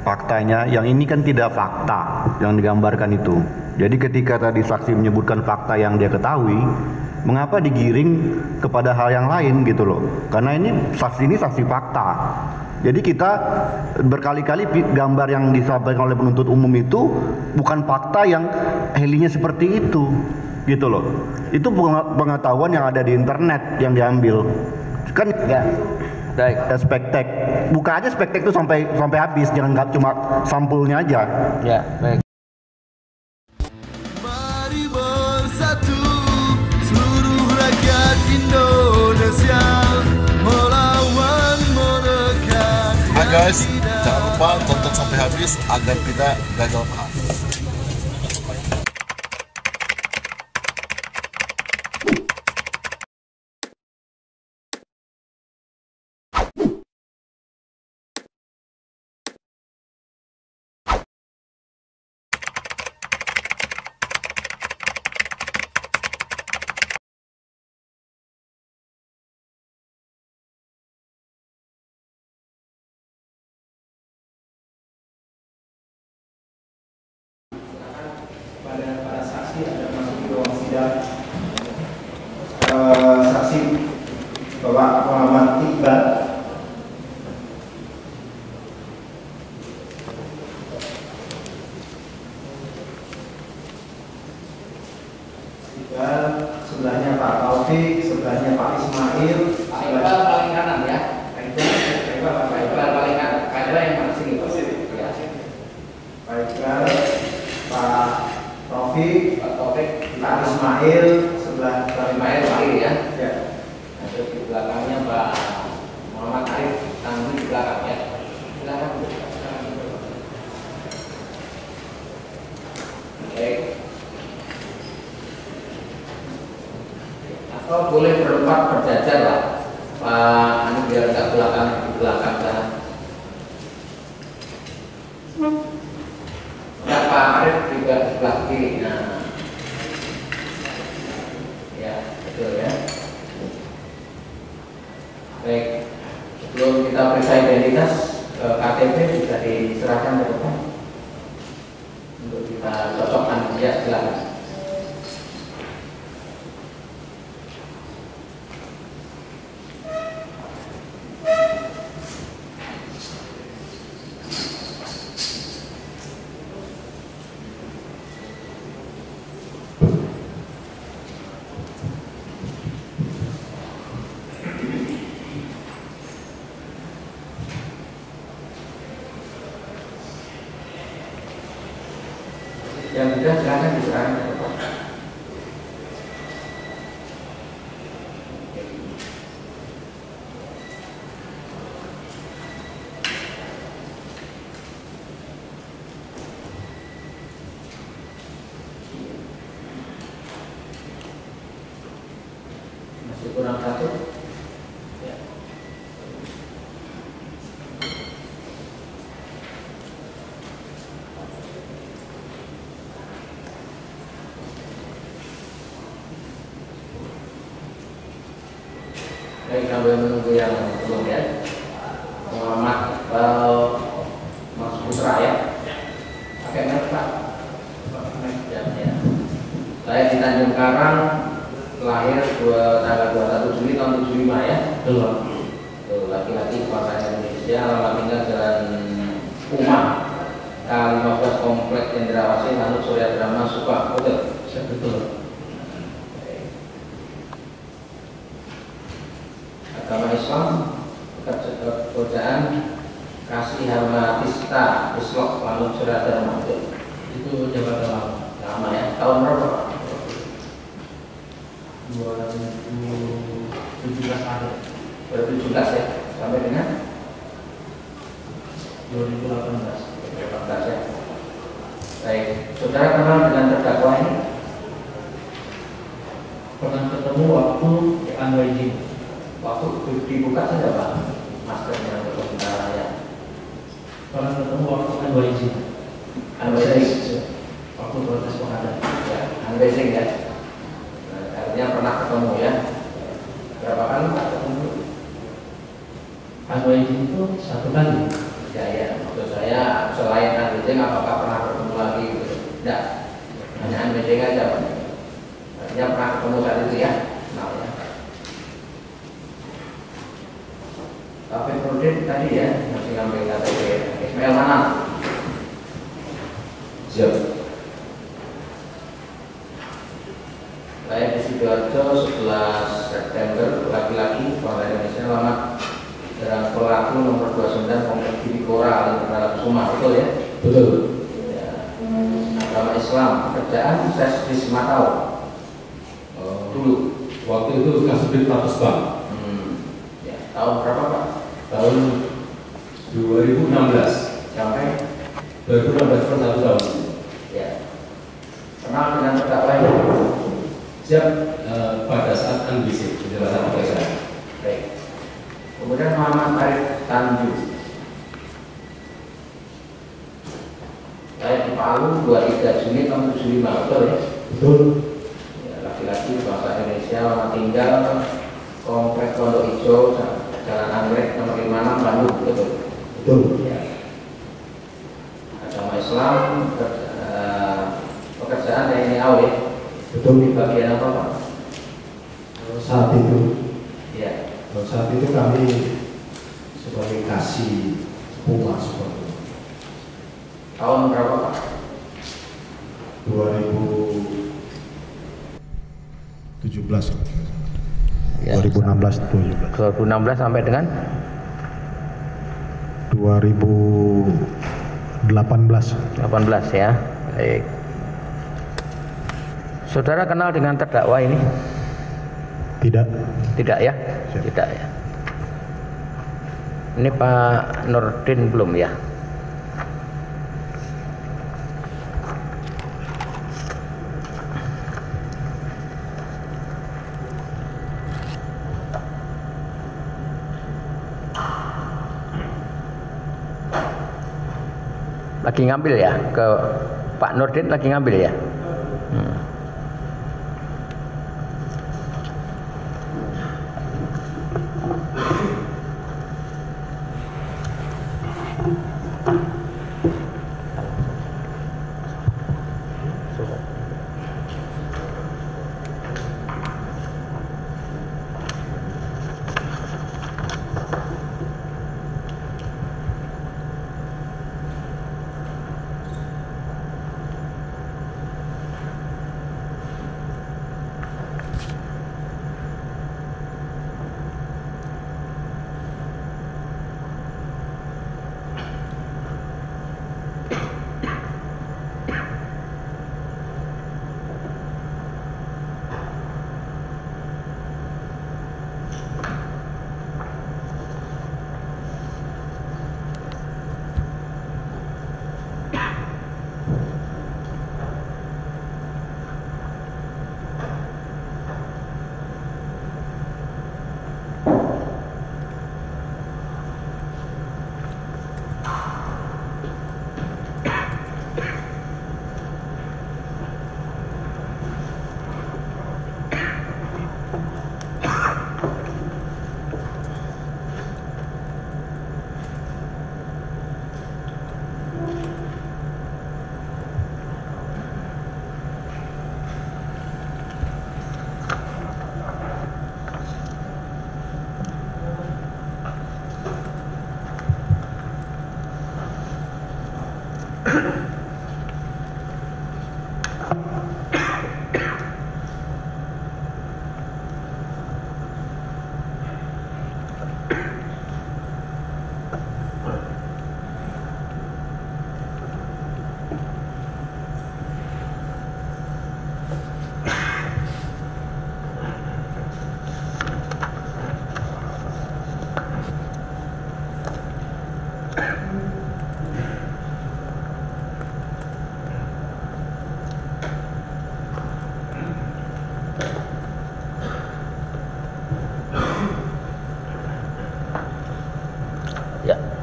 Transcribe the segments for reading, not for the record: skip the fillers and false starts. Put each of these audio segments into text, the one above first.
faktanya, yang ini kan tidak fakta yang digambarkan itu. Jadi ketika tadi saksi menyebutkan fakta yang dia ketahui, mengapa digiring kepada hal yang lain gitu loh? Karena ini saksi fakta. Jadi kita berkali-kali gambar yang disampaikan oleh penuntut umum itu bukan fakta yang helinya seperti itu gitu loh. Itu pengetahuan yang ada di internet yang diambil. Kan ya. Baik. Spektek. Buka aja spektek itu sampai habis, jangan nggak cuma sampulnya aja. Ya, baik. Mari bersatu seluruh rakyat Indonesia melawan mereka. Guys, jangan lupa tonton sampai habis agar tidak gagal paham. Para saksi ada masuk di ruang sidang. Saksi Bapak Muhammad Iqbal. Sebelahnya Pak Taufik, sebelahnya Pak Ismail. Pak Iqbal paling kanan ya. Pak Iqbal paling kanan. Kamera yang mana sini? Ya. Pak Iqbal, Pak Taufik, Pak Ismail sebelah Ismail ya. Ya. Nah, terus di belakangnya Pak Muhammad Arif Tandu di belakang ya. Silakan. Oke. Atau boleh berempat berjajar lah. Pak ini biar nggak di belakang sana. Ya, Pak Arif juga di sebelah kiri. Nah, ya betul ya. Baik, sebelum kita periksa identitas, KTP bisa diserahkan ke depan untuk kita cocokkan. Ya, silakan. Yang sudah silakan diserahkan ke depan. Masih kurang satu. Ya. Baik, sambil menunggu yang belum ya. Muhammad Mas Putra ya. Pakai merek Pak. Ya. Saya di Tanjung Karang, lahir tanggal 21 Juli tahun 75 ya. Betul. Laki-laki kelahiran Indonesia, alamat tinggal Jalan Umar K15 Komplek Cendrawasih, Lanut Surya Drama Suka. Betul. Betul. Agama Islam, pekerjaan Kasih Harmatista Islok Lanut Surya Drama. Itu jabatan lama ya. Tahun berapa Pak? 2017 akhir. 2017 ya, sampai dengan 2018 ya. Baik, saudara kenal dengan terdakwa ini? Pernah ketemu waktu NYJ. Waktu dibuka saja Pak maskernya untuk sementara ya. Pernah ketemu waktu NYJ. Waktu protes pengadaan. Ya, NYJ ya. Nah, artinya pernah ketemu ya. Berapa kali Pak ketemu? NYJ itu 1 kali. Ya, maksud saya meeting apakah pernah bertemu lagi gitu. Tidak, hanya meeting aja Pak. Artinya pernah ketemu saat itu ya. Nah, ya. Tapi Nurdin tadi ya masih ngambil KTP Ismail mana? Siap. Saya di Sidoarjo 11 September, laki-laki warga Indonesia, alamat Jalan Pelaku nomor 29 Komplek Gidikora, Dalam Sumar, betul ya? Betul. Ya. Agama Islam, pekerjaan saya di Sematau dulu. Waktu itu Kasubdit Patus Bank. Ya. Tahun berapa Pak? Tahun 2016. Sampai 2016 per 1 tahun. ya. Kenal dengan terdakwa ini? Siap. Pada saat ambisi penjelasan pemeriksaan. Baik. Kemudian Muhammad Arif Tanjung. Saya di Palu 23 Juni tahun 75, betul ya? Betul. Ya, laki-laki bahasa Indonesia, lama tinggal Komplek Pondok Hijau, Jalan Anggrek nomor 56 Bandung, betul? Betul. Ya. Agama Islam, pekerjaan TNI AU ya? Betul. Di bagian apa Pak? Saat itu. Ya. Saat itu kami sebagai kasih rumah seperti itu. Tahun berapa Pak? 2017. Ya. 2016 2016 sampai dengan 2018 ya. Baik. Saudara kenal dengan terdakwa ini? tidak. Tidak ya? Siap. Tidak ya. Ini Pak Nurdin belum ya? Lagi ngambil ya? Ke Pak Nurdin lagi ngambil ya?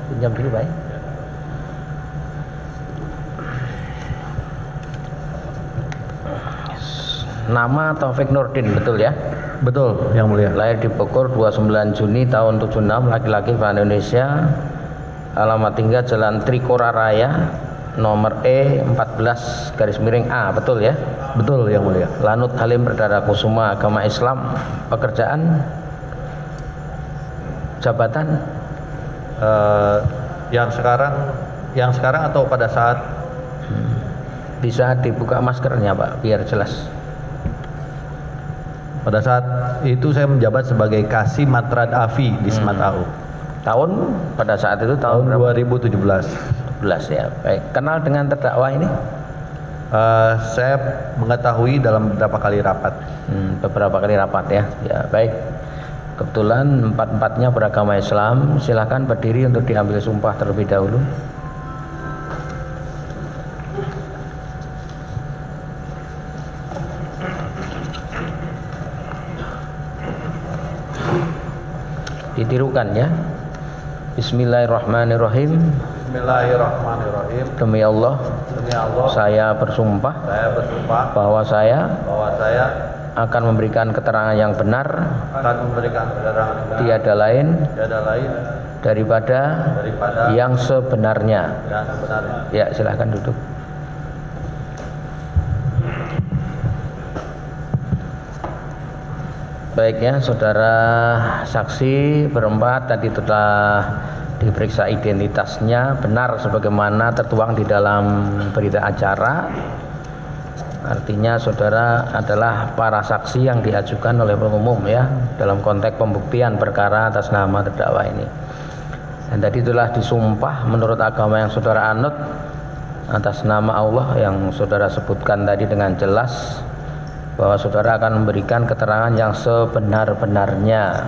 Pinjam dulu Pak. Nama Taufik Nurdin, betul ya? Betul, yang mulia. Lahir di Bogor 29 Juni tahun 76, laki-laki bahasa Indonesia. Alamat tinggal Jalan Trikora Raya, nomor E14/A, betul ya? Betul yang mulia. Lanut Halim Perdana Kusuma, agama Islam, pekerjaan, jabatan, Yang sekarang atau pada saat bisa dibuka maskernya Pak biar jelas. pada saat itu saya menjabat sebagai Kasih Matrad Afi di Smart AU. Tahun pada saat itu Tahun berapa? 2017. 11 ya. Baik. Kenal dengan terdakwa ini? Saya mengetahui dalam beberapa kali rapat. Beberapa kali rapat ya. Ya, baik. Kebetulan empat-empatnya beragama Islam. Silakan berdiri untuk diambil sumpah terlebih dahulu. Ditirukan ya. Bismillahirrahmanirrahim. Bismillahirrahmanirrahim. Demi Allah, saya bersumpah bahwa saya akan memberikan keterangan yang benar, tiada lain daripada yang sebenarnya. Ya, silakan duduk. Baiknya, saudara saksi berempat tadi telah diperiksa identitasnya benar sebagaimana tertuang di dalam berita acara. Artinya saudara adalah para saksi yang diajukan oleh pengumum ya dalam konteks pembuktian perkara atas nama terdakwa ini. Dan tadi telah disumpah menurut agama yang saudara anut atas nama Allah yang saudara sebutkan tadi dengan jelas bahwa saudara akan memberikan keterangan yang sebenar-benarnya.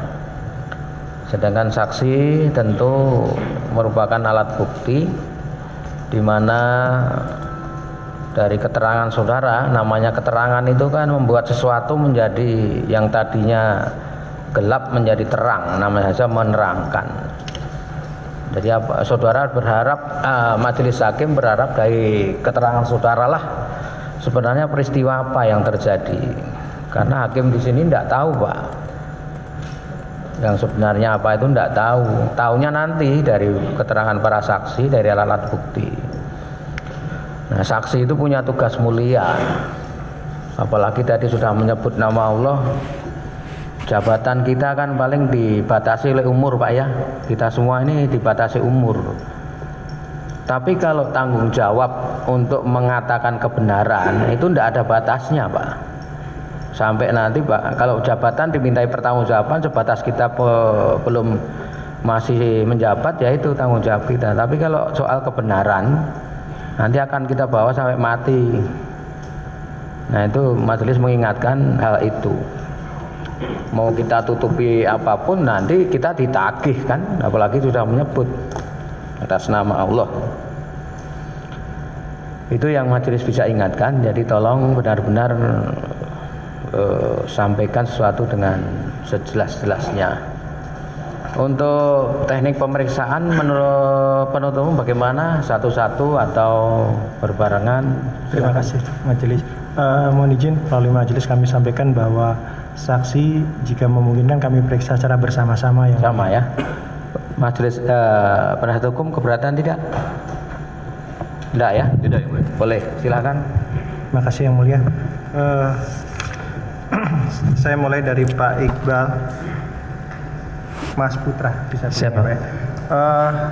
Sedangkan saksi tentu merupakan alat bukti di mana dari keterangan saudara, namanya keterangan itu kan membuat sesuatu menjadi yang tadinya gelap menjadi terang, namanya saja menerangkan. Jadi saudara berharap, majelis hakim berharap dari keterangan saudara lah sebenarnya peristiwa apa yang terjadi, karena hakim di sini tidak tahu Pak, yang sebenarnya apa itu tidak tahu, tahunya nanti dari keterangan para saksi, dari alat bukti. Nah, saksi itu punya tugas mulia, apalagi tadi sudah menyebut nama Allah. Jabatan kita kan paling dibatasi oleh umur Pak ya, kita semua ini dibatasi umur. Tapi kalau tanggung jawab untuk mengatakan kebenaran itu tidak ada batasnya Pak. Sampai nanti Pak, kalau jabatan dimintai pertanggungjawaban sebatas kita belum masih menjabat ya itu tanggung jawab kita. Tapi kalau soal kebenaran nanti akan kita bawa sampai mati. Nah itu majelis mengingatkan hal itu. Mau kita tutupi apapun nanti kita ditagih kan, apalagi sudah menyebut atas nama Allah. Itu yang majelis bisa ingatkan. Jadi tolong benar-benar sampaikan sesuatu dengan sejelas-jelasnya. Untuk teknik pemeriksaan menurut penuntut umum bagaimana? Satu-satu atau berbarengan? Terima kasih majelis. Mohon izin melalui majelis kami sampaikan bahwa saksi jika memungkinkan kami periksa secara bersama-sama ya. Sama ya. Majelis penasihat hukum keberatan tidak? Tidak ya? Tidak yang mulia. Boleh, silakan. Terima kasih yang mulia. Saya mulai dari Pak Iqbal, Mas Putra. Bisa siapa?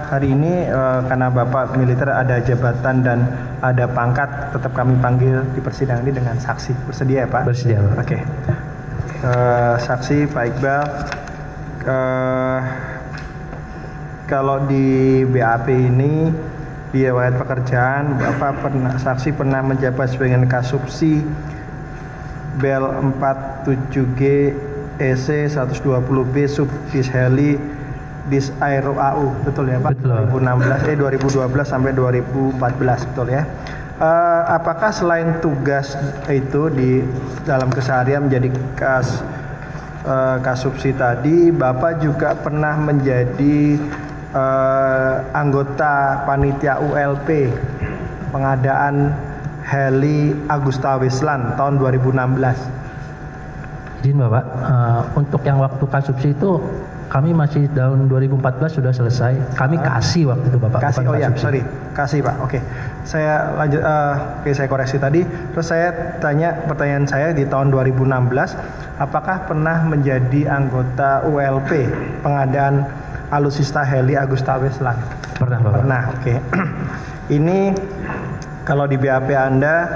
Hari ini karena Bapak militer ada jabatan dan ada pangkat, tetap kami panggil di persidangan ini dengan saksi. Bersedia ya Pak? Bersedia. Oke. Saksi Pak Iqbal, kalau di BAP ini di riwayat pekerjaan Bapak saksi pernah menjabat sebagai Kasubsi Bel 47G EC 120B Subdis Heli Dis Aero AU, betul ya Pak? Betul. 2012 sampai 2014, betul ya. Apakah selain tugas itu di dalam keseharian menjadi Kasubsi tadi, Bapak juga pernah menjadi anggota panitia ULP pengadaan heli Agusta Wislan tahun 2016? Izin Bapak, untuk yang waktu Kasubsi itu kami masih tahun 2014 sudah selesai. Kami kasih waktu itu Bapak. Kasih, bukan oh ya, subsidi. sorry, kasih Pak. Oke, saya lanjut. Oke, saya koreksi tadi. Terus saya tanya pertanyaan saya di tahun 2016, apakah pernah menjadi anggota ULP pengadaan alutsista heli Agusta Westland? Pernah Bapak. Pernah. Oke. Ini kalau di BAP Anda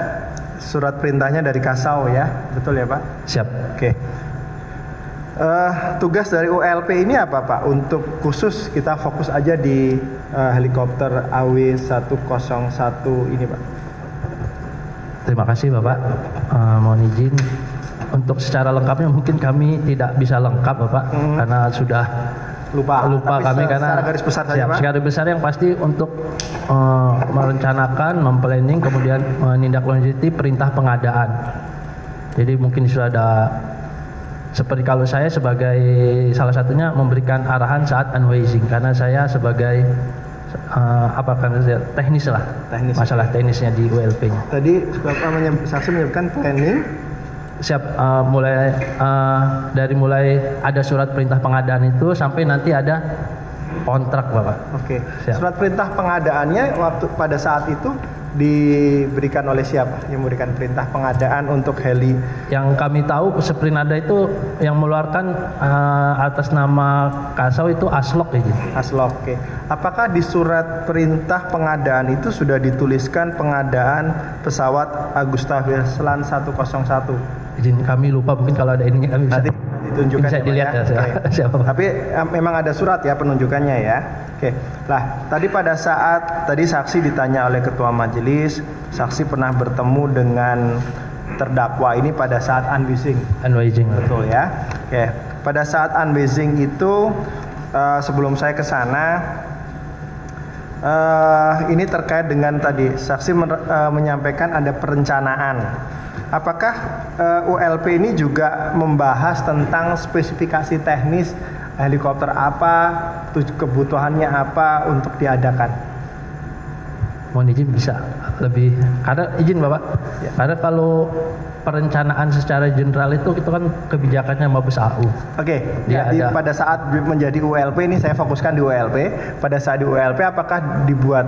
surat perintahnya dari Kasau ya, betul ya Pak? Siap. Oke. Tugas dari ULP ini apa Pak? Untuk khusus kita fokus aja di helikopter AW101 ini Pak. Terima kasih Bapak. Mohon izin untuk secara lengkapnya mungkin kami tidak bisa lengkap Bapak karena sudah lupa Tapi kami karena secara garis besar saja Pak. Secara besar yang pasti untuk merencanakan, memplanning, kemudian menindaklanjuti perintah pengadaan. Jadi mungkin sudah ada, seperti kalau saya sebagai salah satunya memberikan arahan saat unwazing karena saya sebagai teknis lah, masalah teknisnya di ULP-nya. Tadi Bapak saksi menyebutkan planning. Siap, dari mulai ada surat perintah pengadaan itu sampai nanti ada kontrak Bapak. Oke. Siap. Surat perintah pengadaannya pada saat itu diberikan oleh siapa yang memberikan perintah pengadaan untuk heli? Yang kami tahu Sprinada itu yang mengeluarkan atas nama Kasau itu Aslok ya. Aslok. Oke. Apakah di surat perintah pengadaan itu sudah dituliskan pengadaan pesawat Agusta Westland 101? Izin kami lupa, mungkin kalau ada ininya kami bisa. Nanti ditunjukkan bisa ya, dilihat Pak, ya. Oke. Siapa? Tapi memang ada surat ya penunjukannya ya. Oke. Lah, tadi pada saat tadi saksi ditanya oleh ketua majelis, saksi pernah bertemu dengan terdakwa ini pada saat unwazing. Betul ya. Oke. Pada saat unwazing itu sebelum saya ke sana ini terkait dengan tadi saksi menyampaikan ada perencanaan. Apakah ULP ini juga membahas tentang spesifikasi teknis helikopter apa, kebutuhannya apa untuk diadakan? Mohon izin bisa lebih, karena izin Bapak, ya. Karena kalau perencanaan secara general itu kan kebijakannya Mabes AU. Oke, pada saat menjadi ULP ini saya fokuskan di ULP. Pada saat di ULP apakah dibuat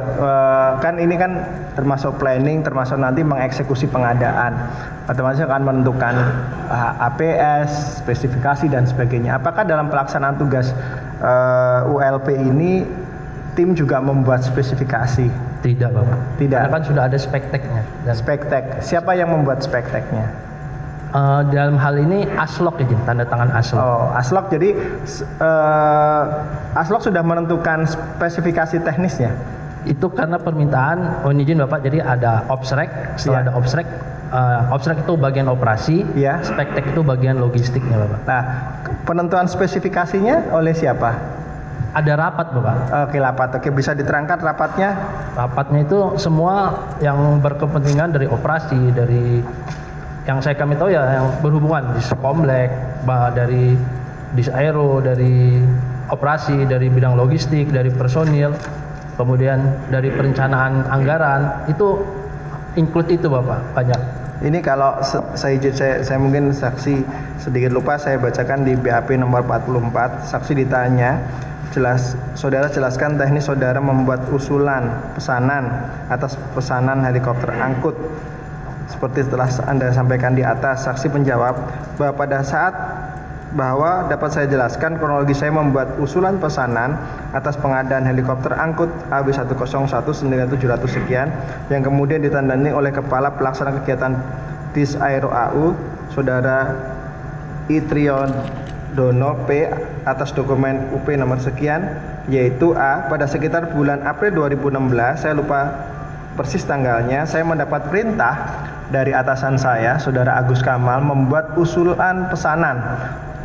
kan ini kan termasuk planning, termasuk nanti mengeksekusi pengadaan, otomatis akan menentukan APS, spesifikasi dan sebagainya. Apakah dalam pelaksanaan tugas ULP ini tim juga membuat spesifikasi? Tidak Bapak. Tidak. Karena kan sudah ada spekteknya. Spektek. Siapa yang membuat spekteknya? Dalam hal ini Aslok izin, tanda tangan Aslok. Oh, Aslok. Jadi Aslok sudah menentukan spesifikasi teknisnya. Itu karena permintaan, mohon izin Bapak, jadi ada OPSREK, setelah ada OPSREK, OPSREK itu bagian operasi, spektek itu bagian logistiknya Bapak. Nah, penentuan spesifikasinya oleh siapa? Ada rapat Bapak. Oke, rapat. Oke, bisa diterangkan rapatnya? Rapatnya itu semua yang berkepentingan dari operasi, dari yang kami tahu ya yang berhubungan di Komplek, dari Disaero, dari operasi, dari bidang logistik, dari personil, kemudian dari perencanaan anggaran, itu include itu Bapak, banyak. Ini kalau saya mungkin saksi sedikit lupa, saya bacakan di BAP nomor 44, saksi ditanya, saudara jelaskan teknis saudara membuat usulan pesanan atas pesanan helikopter angkut seperti telah Anda sampaikan di atas. Saksi menjawab bahwa pada saat dapat saya jelaskan kronologi saya membuat usulan pesanan atas pengadaan helikopter angkut AW101 senilai 700 sekian yang kemudian ditandani oleh kepala pelaksana kegiatan Disaero AU saudara Itriodono P atas dokumen UP nomor sekian, yaitu A, pada sekitar bulan April 2016, saya lupa persis tanggalnya, saya mendapat perintah dari atasan saya, saudara Agus Kamal, membuat usulan pesanan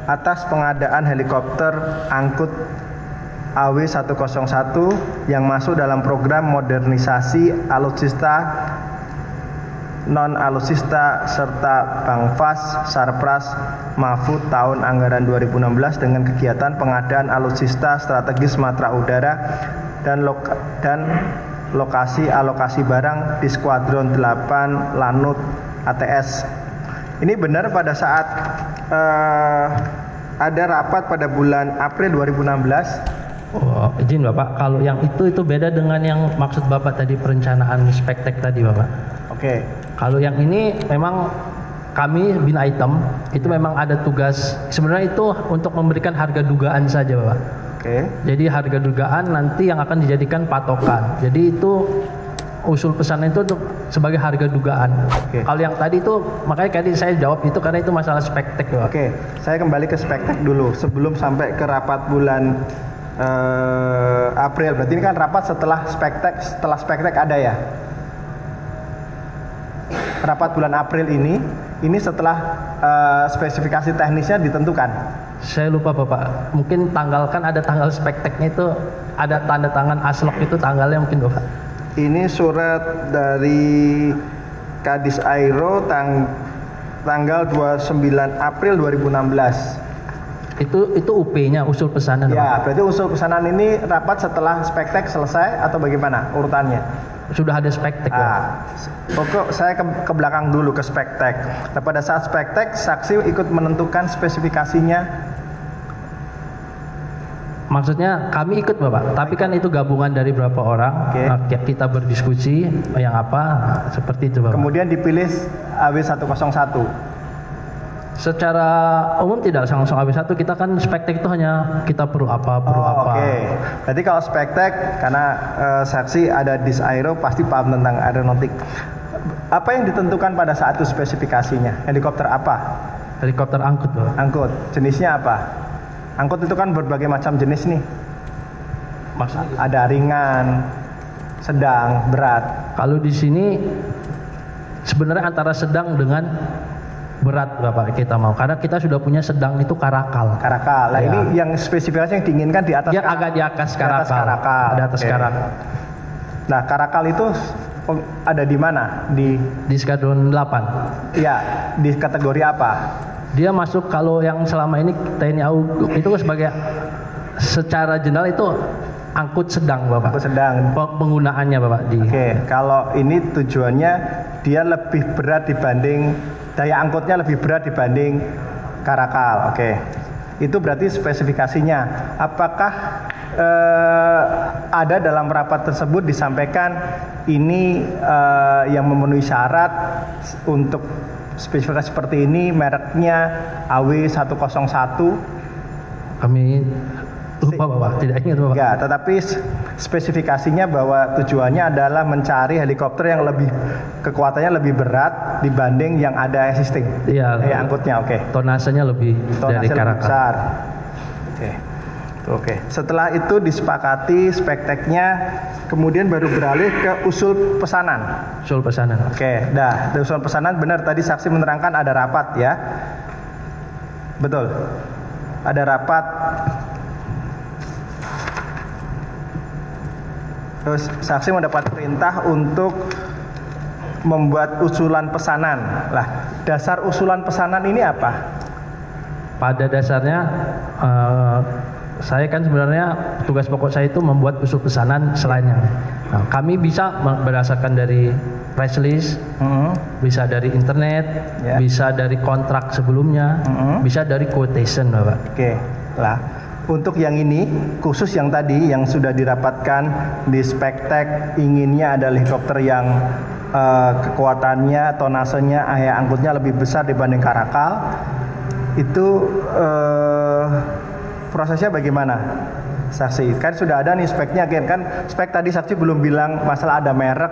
atas pengadaan helikopter angkut AW101 yang masuk dalam program modernisasi alutsista, non-alutsista serta Bangfas, Sarpras, Mahfud tahun anggaran 2016 dengan kegiatan pengadaan alutsista strategis matra udara dan lokasi alokasi barang di Skuadron 8 Lanut ATS. Ini benar pada saat ada rapat pada bulan April 2016. Oh, izin Bapak, kalau yang itu beda dengan yang maksud Bapak tadi perencanaan spektek tadi Bapak. Oke. Kalau yang ini memang kami bin item itu memang ada tugas, sebenarnya itu untuk memberikan harga dugaan saja Bapak. Oke. Jadi harga dugaan nanti yang akan dijadikan patokan. Jadi itu usul pesanan itu untuk sebagai harga dugaan. Oke. Kalau yang tadi itu makanya tadi saya jawab itu karena itu masalah spektek Bapak. Oke, saya kembali ke spektek dulu sebelum sampai ke rapat bulan April. Berarti ini kan rapat setelah spektek ada ya? Rapat bulan April ini setelah spesifikasi teknisnya ditentukan. Saya lupa Bapak, mungkin tanggal kan ada tanggal spekteknya itu ada tanda tangan aslok itu tanggalnya mungkin Bapak. Ini surat dari Kadis Aero tanggal 29 April 2016. Itu UP-nya, usul pesanan Ya, Bapak. berarti usul pesanan ini rapat setelah spektek selesai atau bagaimana urutannya? Sudah ada spektek Bapak. Pokok saya ke belakang dulu ke spektek. Nah, pada saat spektek saksi ikut menentukan spesifikasinya. Maksudnya kami ikut Bapak, tapi kan itu gabungan dari berapa orang. Oke. Nah, kita berdiskusi yang apa, seperti itu Bapak. Kemudian dipilih AW101. Secara umum tidak langsung AB1, kita kan spektek itu hanya kita perlu apa. Oke. Berarti kalau spektek karena saksi ada dis aero pasti paham tentang aeronautik. Apa yang ditentukan pada saat itu spesifikasinya? Helikopter apa? Helikopter angkut Bapak. Angkut. Jenisnya apa? Angkut itu kan berbagai macam jenis nih. Maksudnya Ada ringan, sedang, berat. kalau di sini sebenarnya antara sedang dengan berat Bapak kita mau, karena kita sudah punya sedang itu karakal. Karakal. Nah, Ya. ini yang spesifikasi yang diinginkan di atas Dia agak di atas karakal. Di Atas Oke. karakal. Nah, karakal itu ada di mana? Di skadron 8. Ya, di kategori apa? Dia masuk kalau yang selama ini TNI AU itu sebagai secara general itu angkut sedang Bapak. Angkut sedang. Penggunaannya Bapak di. Oke, kalau ini tujuannya dia lebih berat dibanding daya angkutnya lebih berat dibanding karakal. Oke. Itu berarti spesifikasinya. Apakah ada dalam rapat tersebut disampaikan ini yang memenuhi syarat untuk spesifikasi seperti ini, mereknya AW101? Kami lupa Bapak, tidak ingat Bapak. Enggak, tetapi spesifikasinya bahwa tujuannya adalah mencari helikopter yang lebih kekuatannya lebih berat dibanding yang ada existing. Iya. Angkutnya, oke. Tonasenya lebih dari Tonase lebih karakal. besar. Oke. Oke. Setelah itu disepakati spekteknya, kemudian baru beralih ke usul pesanan. Usul pesanan. Oke, dah. Usul pesanan benar tadi saksi menerangkan ada rapat ya. Betul. Ada rapat. Terus saksi mendapat perintah untuk membuat usulan pesanan. Lah, dasar usulan pesanan ini apa? Pada dasarnya saya kan sebenarnya tugas pokok saya itu membuat usul pesanan selainnya. Nah, kami bisa berdasarkan dari press release, bisa dari internet, Ya. bisa dari kontrak sebelumnya, bisa dari quotation Bapak. Oke, lah. Untuk yang ini, khusus yang tadi yang sudah dirapatkan di spektek, inginnya ada helikopter yang kekuatannya, tonasenya, angkutnya lebih besar dibanding karakal. Itu prosesnya bagaimana, saksi? Kan sudah ada nih speknya, kan spek tadi saksi belum bilang masalah ada merek,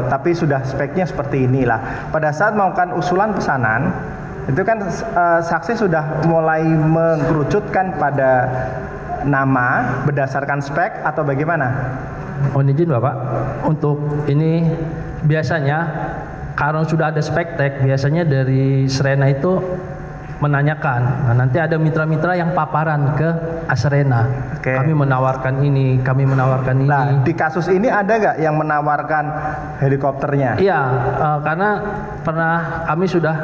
tapi sudah speknya seperti inilah. Pada saat melakukan usulan pesanan, itu kan saksi sudah mulai mengkerucutkan pada nama berdasarkan spek atau bagaimana? Mohon izin Bapak, untuk ini biasanya kalau sudah ada spektek, biasanya dari Srena itu menanyakan. Nah, nanti ada mitra-mitra yang paparan ke Asrena. Oke. Kami menawarkan ini, kami menawarkan ini. Nah, di kasus ini ada nggak yang menawarkan helikopternya? Iya, karena pernah kami sudah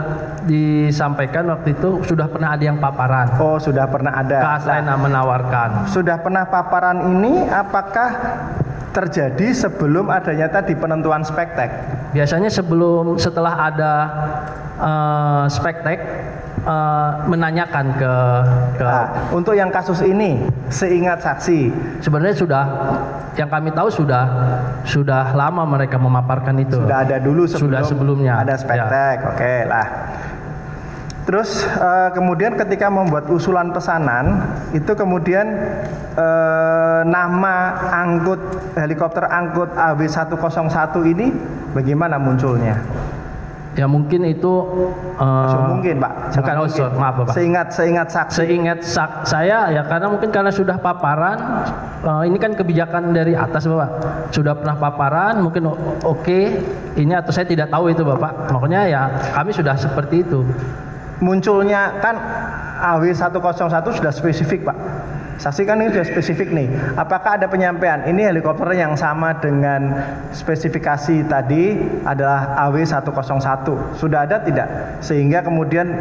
disampaikan waktu itu sudah pernah ada yang paparan. Oh, sudah pernah ada. Ke Asrena menawarkan. Sudah pernah paparan ini apakah terjadi sebelum adanya tadi penentuan spektek? Biasanya setelah ada spektek, menanyakan ke Nah, untuk yang kasus ini, seingat saksi, sebenarnya sudah, yang kami tahu sudah lama mereka memaparkan itu. sudah ada dulu sebelumnya. ada spektek, oke lah. Terus kemudian ketika membuat usulan pesanan, itu kemudian nama helikopter angkut AW101 ini bagaimana munculnya? Ya mungkin itu Mungkin Pak. bukan Mungkin. maaf Bapak. Seingat saksi. Saya ya karena mungkin karena sudah paparan, ini kan kebijakan dari atas Bapak. Sudah pernah paparan, mungkin oke, ini atau saya tidak tahu itu Bapak. Makanya ya kami sudah seperti itu. Munculnya kan AW101 sudah spesifik Pak. Saksi kan ini sudah spesifik nih. Apakah ada penyampaian ini helikopter yang sama dengan spesifikasi tadi adalah AW101? Sudah ada tidak? Sehingga kemudian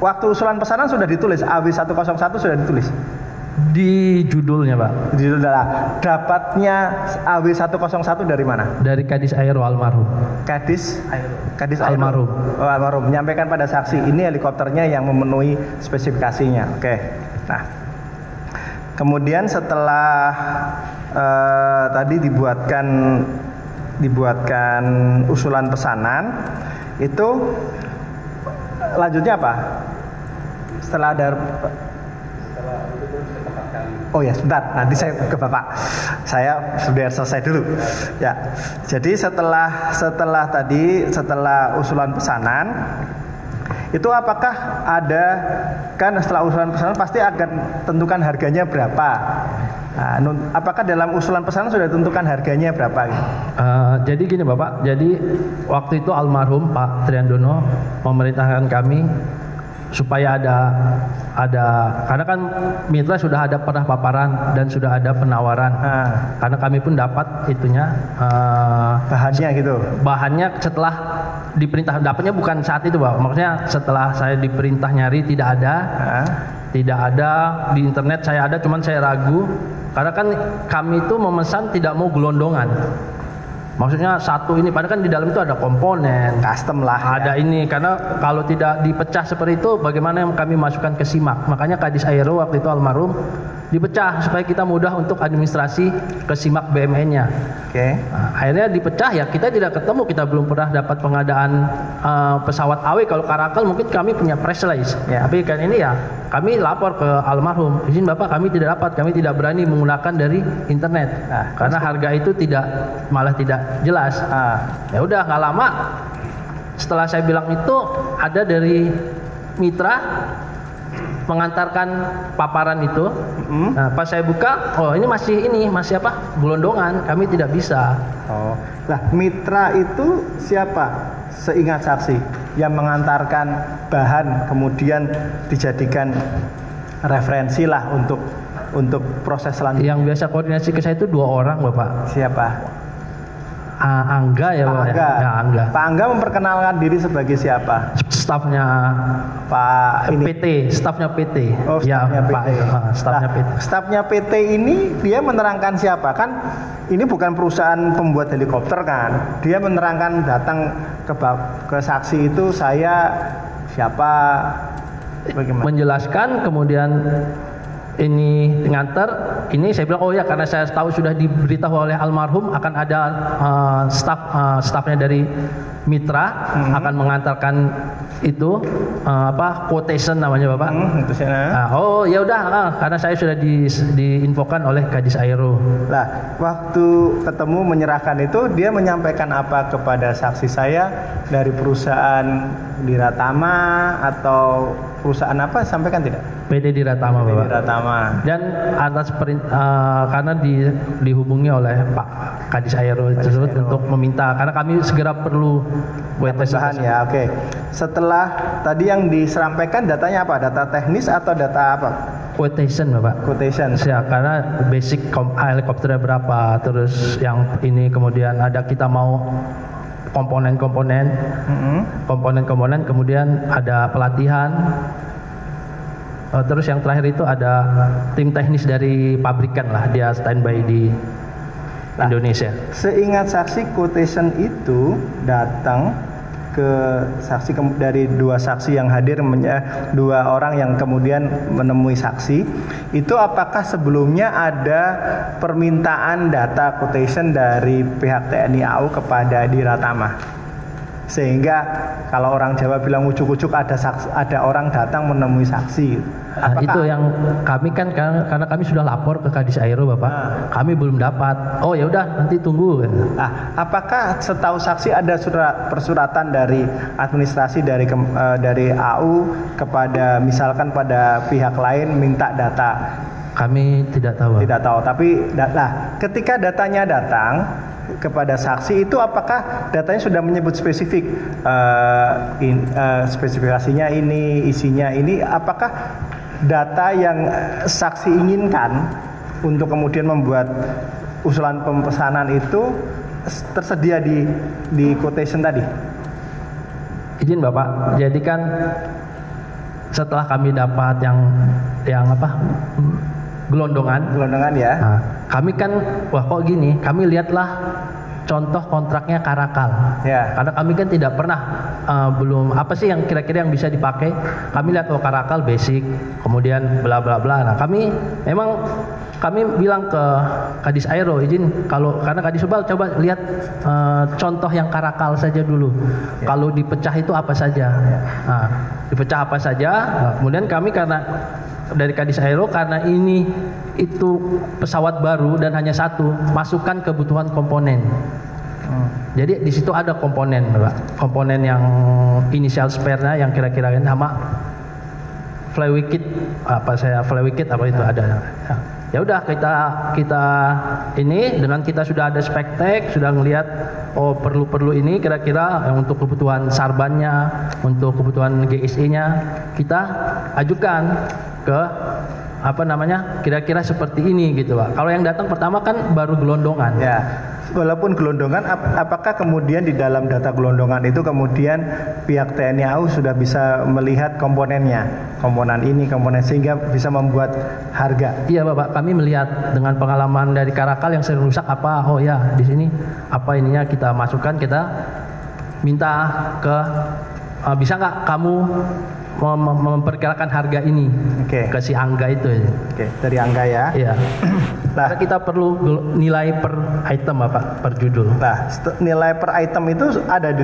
waktu usulan pesanan sudah ditulis AW101 sudah ditulis. Di judulnya Pak. Di adalah dapatnya AW101 dari mana? Dari Kadis Aero almarhum. Kadis Aero. Almarhum. Oh, almarhum menyampaikan pada saksi ini helikopternya yang memenuhi spesifikasinya. Oke. Nah, kemudian setelah tadi dibuatkan usulan pesanan, itu lanjutnya apa? Setelah ada Oh ya, sebentar. Nanti saya ke Bapak. Saya sudah selesai dulu. Ya. Jadi setelah usulan pesanan, itu apakah ada, kan setelah usulan pesanan pasti akan tentukan harganya berapa? Nah, apakah dalam usulan pesanan sudah ditentukan harganya berapa? Jadi gini Bapak, jadi waktu itu almarhum Pak Triandono memerintahkan kami supaya ada karena kan mitra sudah ada pernah paparan dan sudah ada penawaran. Karena kami pun dapat itunya bahannya setelah diperintah, dapatnya bukan saat itu Pak, maksudnya setelah saya diperintah nyari tidak ada di internet, saya ada cuman saya ragu karena kan kami itu memesan tidak mau gelondongan. Maksudnya satu ini, padahal kan di dalam itu ada komponen, custom lah. Ada ini, karena kalau tidak dipecah seperti itu, bagaimana yang kami masukkan ke SIMAK? Makanya Kadis Aero waktu itu almarhum dipecah supaya kita mudah untuk administrasi ke SIMAK BMN-nya. Oke. Nah, akhirnya dipecah ya, kita tidak ketemu, kita belum pernah dapat pengadaan pesawat AW. Kalau Karakal mungkin kami punya press release, tapi kan ini ya kami lapor ke almarhum, izin Bapak kami tidak dapat, kami tidak berani menggunakan dari internet, karena harga itu malah tidak jelas. Ya udah nggak lama setelah saya bilang itu ada dari mitra mengantarkan paparan itu. Nah, pas saya buka, oh ini masih apa? Gelondongan, kami tidak bisa. Oh, lah mitra itu siapa? Seingat saksi yang mengantarkan bahan kemudian dijadikan referensi lah untuk proses selanjutnya. Yang biasa koordinasi ke saya itu 2 orang Bapak. Siapa? Angga ya Pak. Ya, Angga. Pak Angga memperkenalkan diri sebagai siapa? Stafnya Pak ini. PT, stafnya PT. Oh, ya, stafnya PT. Pak, stafnya PT. Stafnya PT ini dia menerangkan siapa? Kan ini bukan perusahaan pembuat helikopter kan? Dia menerangkan datang ke saksi itu saya siapa? Bagaimana? Menjelaskan, kemudian ini nganter, ini saya bilang oh ya karena saya tahu sudah diberitahu oleh almarhum akan ada stafnya dari mitra akan mengantarkan itu quotation namanya Bapak. Oh ya udah karena saya sudah diinfokan oleh Kadis Aero. Lah waktu ketemu menyerahkan itu dia menyampaikan apa kepada saksi saya dari perusahaan Diratama atau perusahaan apa sampaikan tidak? PD Diratama Bapak. Diratama. Dan atas karena dihubungi oleh Pak Kadis Aero tersebut untuk meminta karena kami segera perlu bahan ya. Oke. Setelah tadi yang disampaikan datanya apa? Data teknis atau data apa? Quotation Bapak. Quotation. Ya, karena basic helikopternya berapa, terus yang ini kemudian ada kita mau komponen-komponen, kemudian ada pelatihan. Terus yang terakhir itu ada tim teknis dari pabrikan lah, dia standby di Indonesia. Seingat saksi quotation itu datang ke saksi dari dua saksi yang hadir, dua orang yang kemudian menemui saksi, itu apakah sebelumnya ada permintaan data quotation dari pihak TNI AU kepada Diratama, sehingga kalau orang Jawa bilang ujuk-ujuk ada orang datang menemui saksi. Itu yang kami kan karena kami sudah lapor ke Kadis Aero Bapak, kami belum dapat. Oh ya udah nanti tunggu. Apakah setahu saksi ada persuratan dari administrasi dari AU kepada misalkan pada pihak lain minta data? Kami tidak tahu. Tidak tahu. Tapi ketika datanya datang kepada saksi itu apakah datanya sudah menyebut spesifik spesifikasinya ini, isinya ini, apakah data yang saksi inginkan untuk kemudian membuat usulan pemesanan itu tersedia di quotation tadi? Izin Bapak, jadi kan setelah kami dapat yang gelondongan ya. Nah, kami kan kok gini, kami lihatlah contoh kontraknya Karakal. Ya. Karena kami kan tidak pernah belum apa sih yang kira-kira yang bisa dipakai. Kami lihat Karakal basic, kemudian bla bla bla. Nah, kami bilang ke Kadis Aero, izin karena Kadis Subal coba lihat contoh yang Karakal saja dulu. Ya. Kalau dipecah itu apa saja. Nah, dipecah apa saja. Nah, kemudian kami karena dari Kadis Aero karena itu pesawat baru dan hanya satu, masukkan kebutuhan komponen. Jadi di situ ada komponen, Pak. Komponen yang inisial spare-nya yang kira-kira sama flywheel kit apa itu ada. Ya udah kita ini dengan kita sudah ada spek tek, sudah ngelihat perlu ini kira-kira yang untuk kebutuhan sarbannya, untuk kebutuhan GSI-nya kita ajukan ke kira-kira seperti ini gitu Pak. Kalau yang datang pertama kan baru gelondongan. Ya. Walaupun gelondongan, apakah kemudian di dalam data gelondongan itu kemudian pihak TNI AU sudah bisa melihat komponennya, komponen ini, komponen sehingga bisa membuat harga? Iya Bapak, kami melihat dengan pengalaman dari Karakal yang sering rusak apa, oh ya di sini apa ininya kita masukkan, kita minta ke bisa nggak kamu memperkirakan harga ini ke si Angga itu. Dari Angga ya. Iya. Karena kita perlu nilai per item Pak, per judul. Nah, nilai per item itu ada di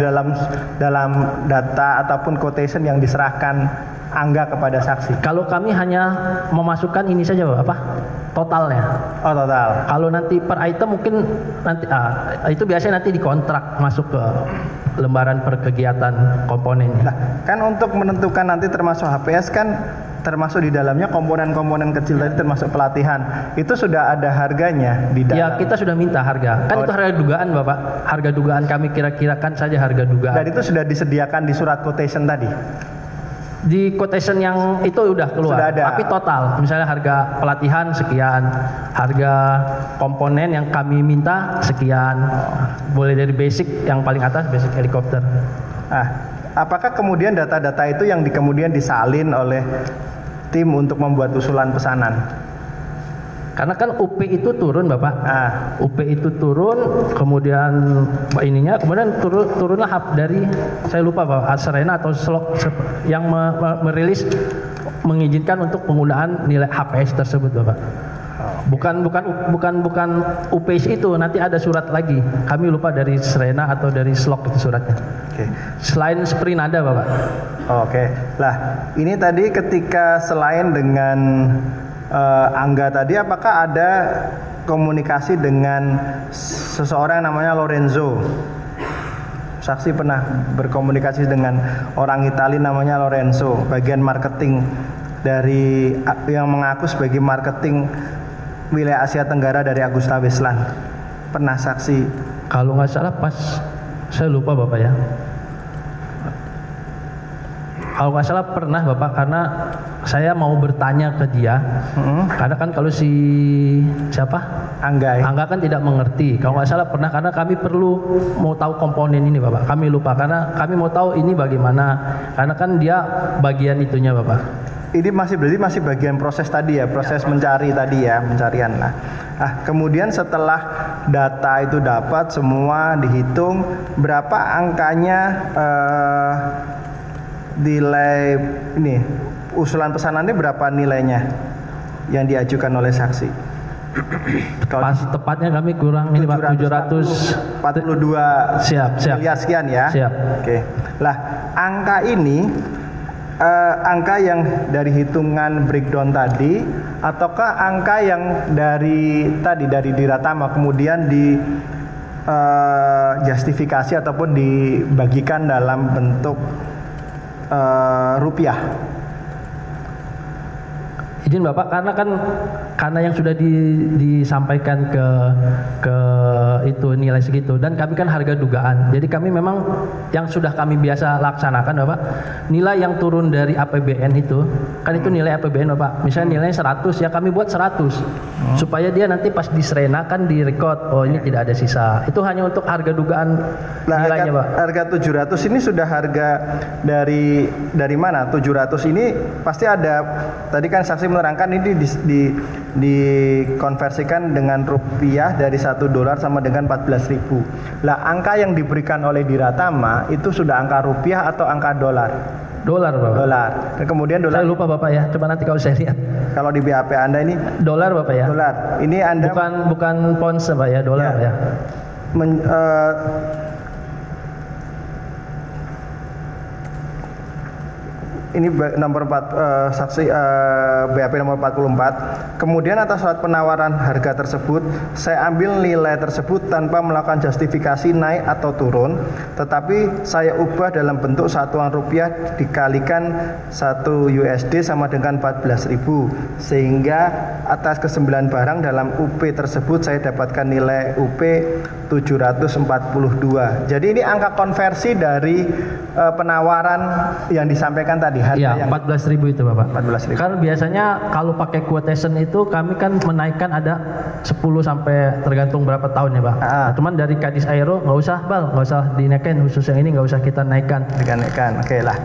dalam data ataupun quotation yang diserahkan Angga kepada saksi. Kalau kami hanya memasukkan ini saja Bapak, totalnya. Oh, total. Kalau nanti per item mungkin nanti itu biasanya nanti dikontrak masuk ke lembaran per kegiatan komponennya. Nah, kan untuk menentukan nanti termasuk HPS kan termasuk di dalamnya komponen-komponen kecil tadi termasuk pelatihan. Itu sudah ada harganya di dalam. Ya, kita sudah minta harga. Kan itu harga dugaan Bapak. Harga dugaan kami kira-kirakan saja harga dugaan. Dan itu sudah disediakan di surat quotation tadi. Di quotation yang itu udah keluar, sudah ada. Tapi total, misalnya harga pelatihan sekian, harga komponen yang kami minta sekian, boleh dari basic yang paling atas, basic helikopter. Apakah kemudian data-data itu yang kemudian disalin oleh tim untuk membuat usulan pesanan? Karena kan UP itu turun Bapak, UP itu turun, kemudian kemudian turunlah dari, saya lupa Bapak, Serena atau Slok yang merilis mengizinkan untuk penggunaan nilai HPS tersebut Bapak. Bukan UPS itu, nanti ada surat lagi. Kami lupa dari Serena atau dari Slok itu suratnya. Selain sprint ada Bapak. Lah, ini tadi ketika selain dengan Angga tadi, apakah ada komunikasi dengan seseorang yang namanya Lorenzo? Saksi pernah berkomunikasi dengan orang Italia namanya Lorenzo, bagian marketing dari yang mengaku sebagai marketing wilayah Asia Tenggara dari Agusta Westland. Pernah saksi? Kalau nggak salah pas, saya lupa Bapak ya. Kalau nggak salah pernah Bapak, karena saya mau bertanya ke dia. Karena kan kalau siapa? Angga kan tidak mengerti. Kalau nggak salah pernah, karena kami mau tahu komponen ini Bapak. Kami lupa karena kami mau tahu ini bagaimana. Karena kan dia bagian itunya Bapak. Ini berarti masih bagian proses tadi ya, proses mencari tadi ya, pencarian. Nah, kemudian setelah data itu dapat semua dihitung, berapa angkanya nilai ini usulan pesanan ini berapa nilainya yang diajukan oleh saksi? Pas tepatnya kami kurang ini Pak 742 siap miliar sekian ya. Siap. Oke. Lah, angka ini angka yang dari hitungan breakdown tadi ataukah angka yang dari Diratama kemudian di justifikasi ataupun dibagikan dalam bentuk rupiah? Izin Bapak, karena yang sudah disampaikan ke itu nilai segitu, dan kami kan harga dugaan. Jadi kami memang yang sudah kami biasa laksanakan Bapak, nilai yang turun dari APBN itu kan itu nilai APBN Bapak. Misalnya nilainya 100 ya kami buat 100 supaya dia nanti pas disrena kan direkod, oh ini tidak ada sisa. Itu hanya untuk harga dugaan nilainya Pak. Harga 700 ini sudah harga dari mana? 700 ini pasti ada, tadi kan saksi menerangkan ini dikonversikan dengan rupiah dari $1 sama dengan 14.000. Lah angka yang diberikan oleh Diratama itu sudah angka rupiah atau angka dolar? Dolar Bapak. Dolar. Dan kemudian dolar. Saya lupa Bapak ya, coba nanti kalau saya lihat. Kalau di BAP Anda ini dolar Bapak ya? Dolar. Ini Anda bukan pounds Pak ya, dolar ya. Ini nomor 4 saksi BAP nomor 44. Kemudian atas surat penawaran harga tersebut saya ambil nilai tersebut tanpa melakukan justifikasi naik atau turun, tetapi saya ubah dalam bentuk satuan rupiah dikalikan 1 USD sama dengan 14.000, sehingga atas ke-9 barang dalam UP tersebut saya dapatkan nilai UP 742. Jadi ini angka konversi dari penawaran yang disampaikan tadi. Iya, 14.000 itu Bapak. 14.000. Kan biasanya kalau pakai quotation itu kami kan menaikkan ada 10 sampai tergantung berapa tahun ya Pak. Nah, cuman dari Kadis Aero nggak usah Bal, nggak usah dinaikkan, khusus yang ini nggak usah kita naikkan. Oke lah.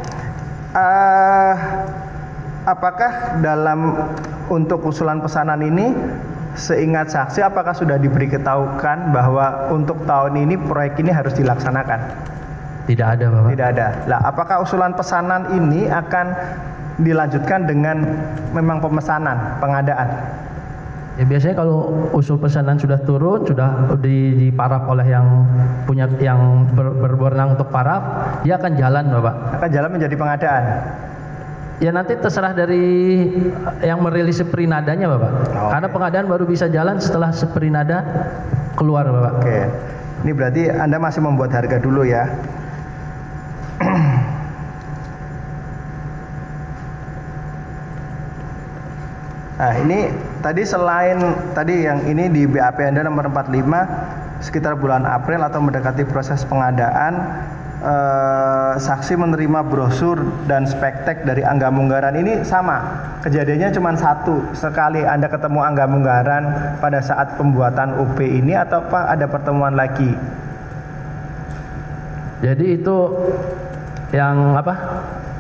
Apakah dalam untuk usulan pesanan ini seingat saksi apakah sudah diberi ketahukan bahwa untuk tahun ini proyek ini harus dilaksanakan? Tidak ada Bapak. Tidak ada. Lah, apakah usulan pesanan ini akan dilanjutkan dengan memang pemesanan, pengadaan? Ya biasanya kalau usul pesanan sudah turun, sudah diparaf oleh yang punya yang berwenang untuk paraf, dia akan jalan Bapak. Akan jalan menjadi pengadaan. Ya nanti terserah dari yang merilis seperinadanya Bapak. Karena pengadaan baru bisa jalan setelah seperinada keluar Bapak. Oke. Ini berarti Anda masih membuat harga dulu ya. Nah ini tadi selain tadi yang ini di BAP Anda nomor 45 sekitar bulan April atau mendekati proses pengadaan, saksi menerima brosur dan spektek dari Angga Munggaran. Ini sama kejadiannya cuma satu sekali Anda ketemu Angga Munggaran pada saat pembuatan UP ini atau apa ada pertemuan lagi? Jadi itu yang apa?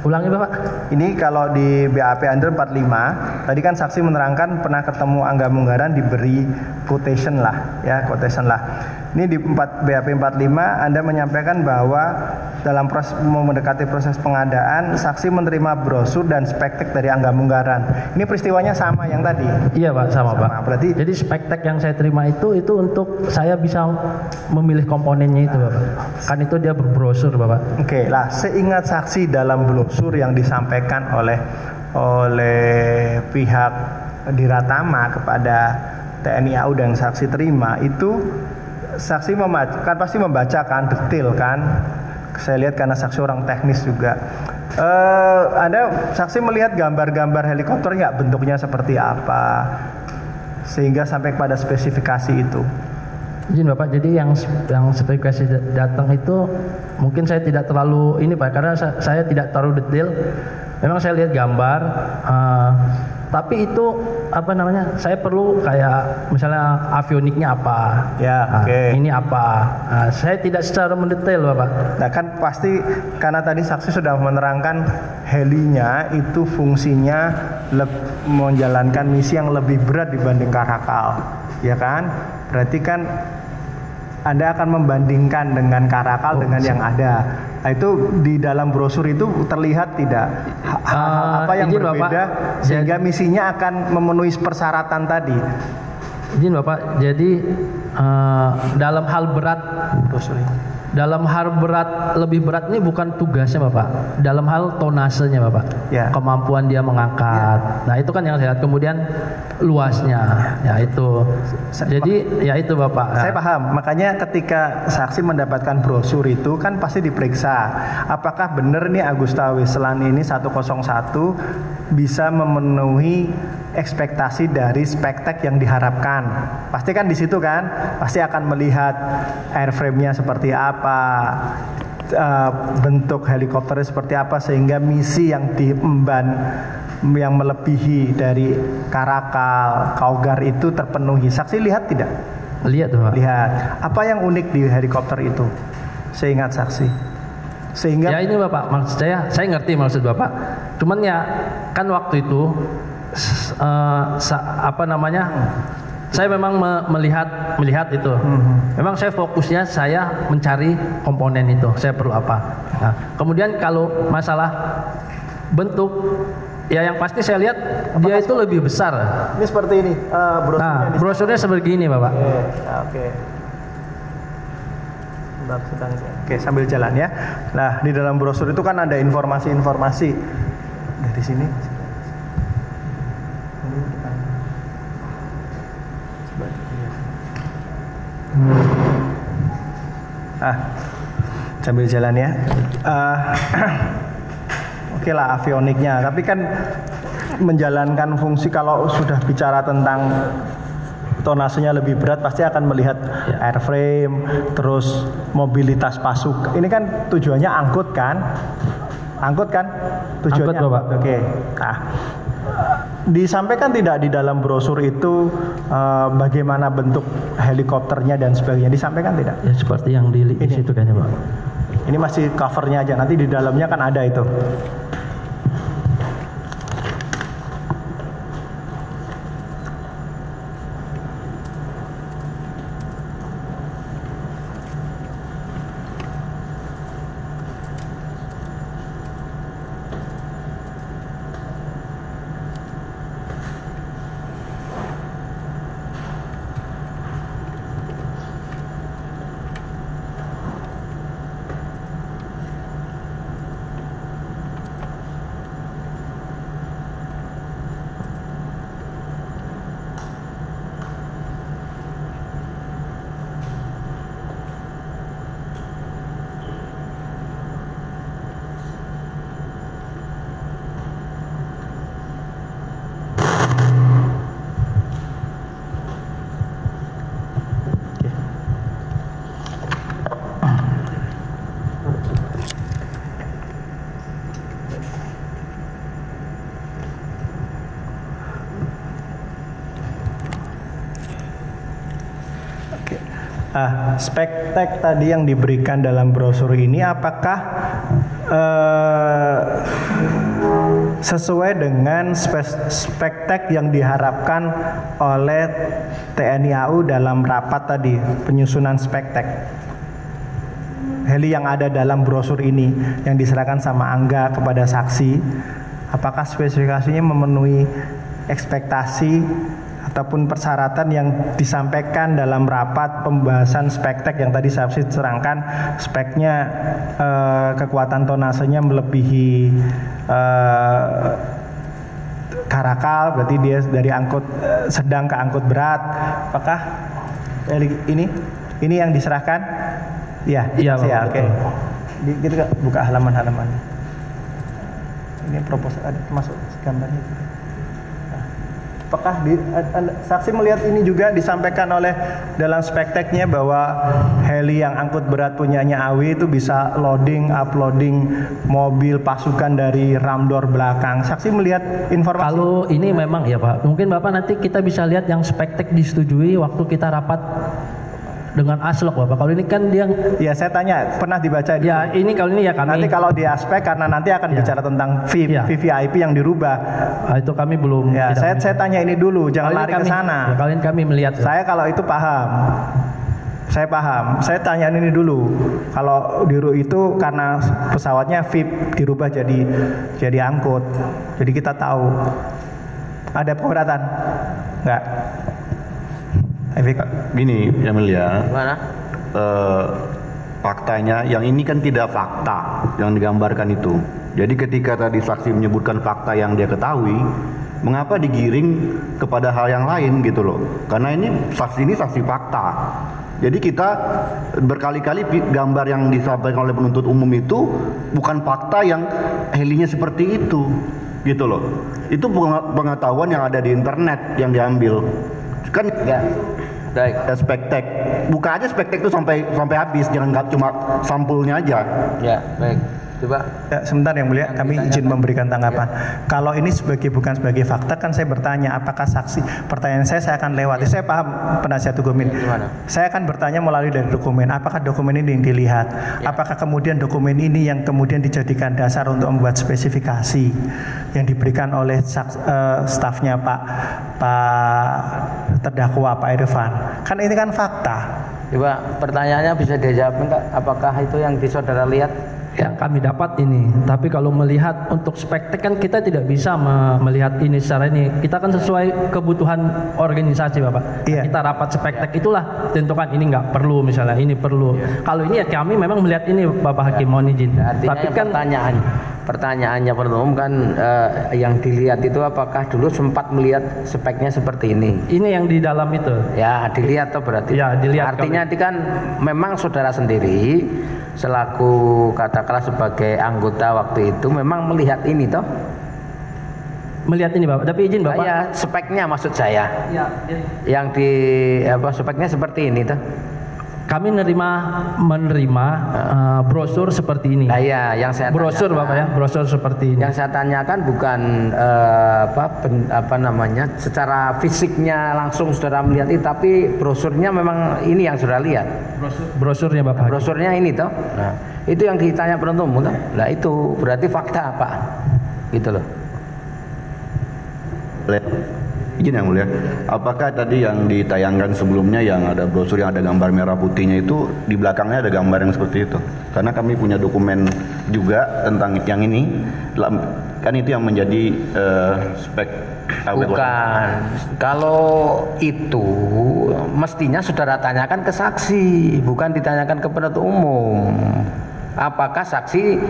Ulangi Bapak. Ini kalau di BAP Anda 45, tadi kan saksi menerangkan pernah ketemu Angga Munggaran diberi quotation lah, ya quotation lah. Ini di BAP 45 Anda menyampaikan bahwa dalam proses mendekati proses pengadaan, saksi menerima brosur dan spektek dari Angga Munggaran. Ini peristiwanya sama yang tadi. Iya Pak, sama Pak. Berarti jadi spektek yang saya terima itu untuk saya bisa memilih komponennya itu Bapak. Kan itu dia berbrosur Bapak. Oke, lah seingat saksi dalam brosur yang disampaikan oleh pihak Diratama kepada TNI AU dan saksi terima itu saksi kan pasti membacakan detail kan. Saya lihat karena saksi orang teknis juga. Anda saksi melihat gambar-gambar helikopter nggak, bentuknya seperti apa sehingga sampai pada spesifikasi itu? Izin Bapak, jadi yang spesifikasi datang itu mungkin saya tidak terlalu ini Pak, karena saya tidak terlalu detail. Memang saya lihat gambar, tapi itu apa namanya? Saya perlu kayak misalnya avioniknya apa, ya, ini apa. Saya tidak secara mendetail Bapak. Nah kan pasti karena tadi saksi sudah menerangkan helinya itu fungsinya menjalankan misi yang lebih berat dibanding Karakal, ya kan? Berarti kan Anda akan membandingkan dengan Karakal dengan yang ada. Nah, itu di dalam brosur itu terlihat tidak hal-hal apa yang izin, berbeda Bapak, sehingga misinya akan memenuhi persyaratan tadi. Izin Bapak, jadi dalam hal berat brosur ini. Dalam hal berat, lebih berat ini bukan tugasnya Bapak, dalam hal tonasenya Bapak, Ya. kemampuan dia mengangkat. Nah itu kan yang saya lihat. Kemudian luasnya, ya itu. Jadi ya itu Bapak. Saya paham, makanya ketika saksi mendapatkan brosur itu kan pasti diperiksa apakah benar nih Agusta Weslan ini 101 bisa memenuhi ekspektasi dari spektek yang diharapkan. Pasti kan di situ kan, pasti akan melihat airframe-nya seperti apa, bentuk helikopternya seperti apa, sehingga misi yang diemban yang melebihi dari Karakal, Kaugar itu terpenuhi. Saksi lihat tidak? Lihat Bapak. Lihat. Apa yang unik di helikopter itu? Seingat saksi. Sehingga Ya ini Bapak, maksud saya ngerti maksud Bapak. Cuman ya kan waktu itu saya memang melihat itu. Memang saya fokusnya saya mencari komponen itu. Saya perlu apa? Nah, kemudian kalau masalah bentuk, ya yang pasti saya lihat dia itu lebih besar. ini seperti ini brosurnya. Nah, brosurnya sebegini Bapak. Oke. Oke, sambil jalan ya. Nah, di dalam brosur itu kan ada informasi-informasi dari sini. Sambil jalan ya. Oke lah avioniknya, tapi kan menjalankan fungsi kalau sudah bicara tentang tonasenya lebih berat pasti akan melihat airframe, terus mobilitas pasuk. Ini kan tujuannya angkut kan? Angkut kan? Tujuannya Angkut, Bapak. Oke. Nah, disampaikan tidak di dalam brosur itu bagaimana bentuk helikopternya dan sebagainya? Disampaikan tidak? Ya seperti yang di situ kayaknya Pak. Ini masih covernya aja, nanti di dalamnya kan ada itu. Spektek tadi yang diberikan dalam brosur ini apakah sesuai dengan spektek yang diharapkan oleh TNI AU dalam rapat tadi penyusunan spektek? Heli yang ada dalam brosur ini yang diserahkan sama Angga kepada saksi, apakah spesifikasinya memenuhi ekspektasi ataupun persyaratan yang disampaikan dalam rapat pembahasan spektek yang tadi saya terangkan? Speknya kekuatan tonasenya melebihi Karakal, berarti dia dari angkut sedang ke angkut berat. Apakah ini yang diserahkan? Ya, iya, ya, oke. Kita buka halaman-halaman. Ini proposal ada masuk gambarnya. Apakah saksi melihat ini juga disampaikan oleh dalam spekteknya bahwa heli yang angkut berat punyanya AW itu bisa loading, uploading mobil pasukan dari ramdor belakang. Saksi melihat informasi. Kalau ini memang ya Pak, mungkin Bapak nanti kita bisa lihat yang spektek disetujui waktu kita rapat dengan Aslok Bapak. Kalau ini kan dia, ya saya tanya, pernah dibaca? Ya ini kalau ini ya kami. Nanti kalau di aspek karena nanti akan bicara tentang VVIP yang dirubah. Itu kami belum. Ya, saya tanya ini dulu, jangan lari ke sana. Ya, kalian kami melihat. Saya kalau itu paham. Saya paham. Saya tanya ini dulu. Kalau Diru itu karena pesawatnya VIP dirubah jadi angkut. Jadi kita tahu. Ada keberatan? Enggak. Gini, Jamil ya. Gimana? Faktanya yang ini kan tidak fakta yang digambarkan itu. Jadi ketika tadi saksi menyebutkan fakta yang dia ketahui, mengapa digiring kepada hal yang lain gitu loh? Karena ini saksi fakta. Jadi kita berkali-kali gambar yang disampaikan oleh penuntut umum itu bukan fakta yang helinya seperti itu gitu loh. Itu pengetahuan yang ada di internet yang diambil. Kan Ya. Baik. spektek, buka aja spektek itu sampai habis, jangan nggak cuma sampulnya aja. Ya, baik. Coba. Ya, sebentar yang mulia, kami izin memberikan tanggapan. Kalau ini bukan sebagai fakta, kan saya bertanya apakah saksi. Pertanyaan saya akan lewati. Saya paham penasihat hukum ini. Gimana? Saya akan bertanya melalui dari dokumen. Apakah dokumen ini yang dilihat? Apakah kemudian dokumen ini yang kemudian dijadikan dasar untuk membuat spesifikasi yang diberikan oleh stafnya Pak terdakwa Pak Irfan? Kan ini kan fakta. Coba pertanyaannya bisa dijawab enggak? Apakah itu yang di saudara lihat? Yang kami dapat ini, tapi kalau melihat untuk spektek kan kita tidak bisa melihat ini secara ini. Kita kan sesuai kebutuhan organisasi, Bapak. Iya. Kita rapat spektek itulah tentukan ini nggak perlu, misalnya ini perlu. Kalau ini ya kami memang melihat ini, Bapak Hakim, mohon izin. Artinya Tapi kan pertanyaannya penuntut umum kan yang dilihat itu apakah dulu sempat melihat speknya seperti ini? ini yang di dalam itu. Ya, dilihat toh berarti. Ya, dilihat. Artinya itu kan memang saudara sendiri selaku katakanlah sebagai anggota waktu itu memang melihat ini toh? Melihat ini, Bapak. Tapi izin, Bapak. Ya, speknya maksud saya. Ya, Yang di speknya seperti ini toh? kami menerima brosur seperti ini. Nah, ya, yang saya Brosur, tanyakan, Bapak ya, brosur seperti ini. Yang saya tanyakan bukan secara fisiknya langsung saudara melihat itu, tapi brosurnya memang ini yang saudara lihat. Brosurnya, Bapak Hakim. Brosurnya ini toh. Nah, itu yang ditanya penuntut umum toh. Nah, itu berarti fakta, Pak. Gitu loh. Izin yang mulia, apakah tadi yang ditayangkan sebelumnya yang ada brosur yang ada gambar merah putihnya itu di belakangnya ada gambar yang seperti itu? Karena kami punya dokumen juga tentang yang ini, kan itu yang menjadi spek. Bukan. Kalau itu mestinya saudara tanyakan ke saksi, bukan ditanyakan ke penuntut umum. Apakah saksi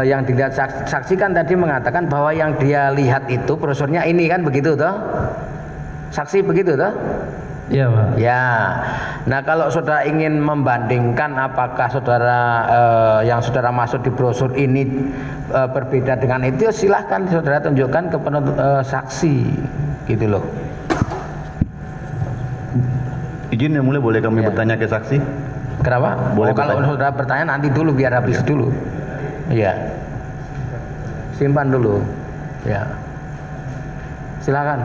yang dilihat saksi kan tadi mengatakan bahwa yang dia lihat itu brosurnya ini kan begitu toh? Saksi begitu toh? Iya, Pak. Ya. Nah, kalau saudara ingin membandingkan apakah saudara yang saudara maksud di brosur ini berbeda dengan itu, silahkan saudara tunjukkan ke penuntut saksi, gitu loh. Izin yang mulia, boleh kami bertanya ke saksi? Kenapa? Boleh kalau bertanya. saudara bertanya nanti dulu biar habis dulu. Iya. Simpan dulu. Ya. Silakan.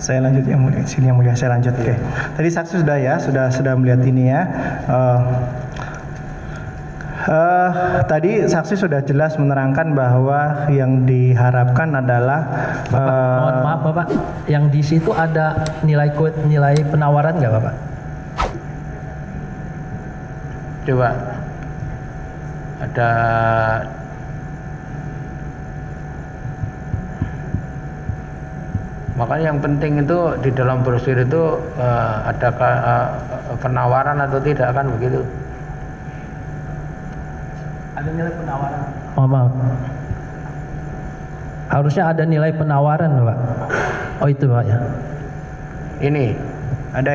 Saya lanjut yang mulia, sini yang mulia, saya lanjut. Oke. Tadi saksi sudah melihat ini ya. Tadi saksi sudah jelas menerangkan bahwa yang diharapkan adalah Mohon maaf, Bapak. Yang di situ ada nilai penawaran nggak, Bapak? Coba. Ada makanya yang penting itu di dalam brosur itu ada penawaran atau tidak kan begitu. Ada nilai penawaran. Maaf. Harusnya ada nilai penawaran, Pak. Oh, itu, Pak ya. Ini ada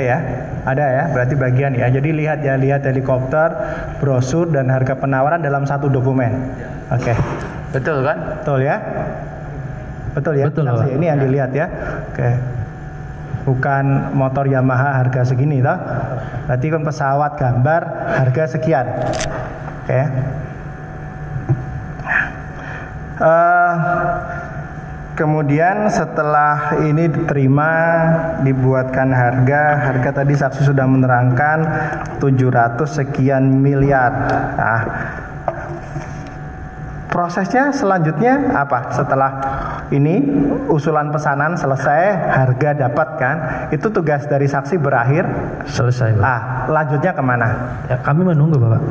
ya, berarti bagian ya. Jadi lihat helikopter, brosur dan harga penawaran dalam satu dokumen. Oke. betul kan? Betul ya? Betul ya? Betul, Saksi, Pak. ini yang dilihat ya. Oke. Bukan motor Yamaha harga segini toh. Berarti kan pesawat gambar harga sekian. Oke. Kemudian setelah ini diterima, dibuatkan harga tadi saksi sudah menerangkan 700 sekian miliar. Nah, prosesnya selanjutnya apa setelah ini usulan pesanan selesai, harga dapat kan? Itu tugas dari saksi berakhir. Selesai, Pak. Lanjutnya kemana? Ya, kami menunggu, Bapak.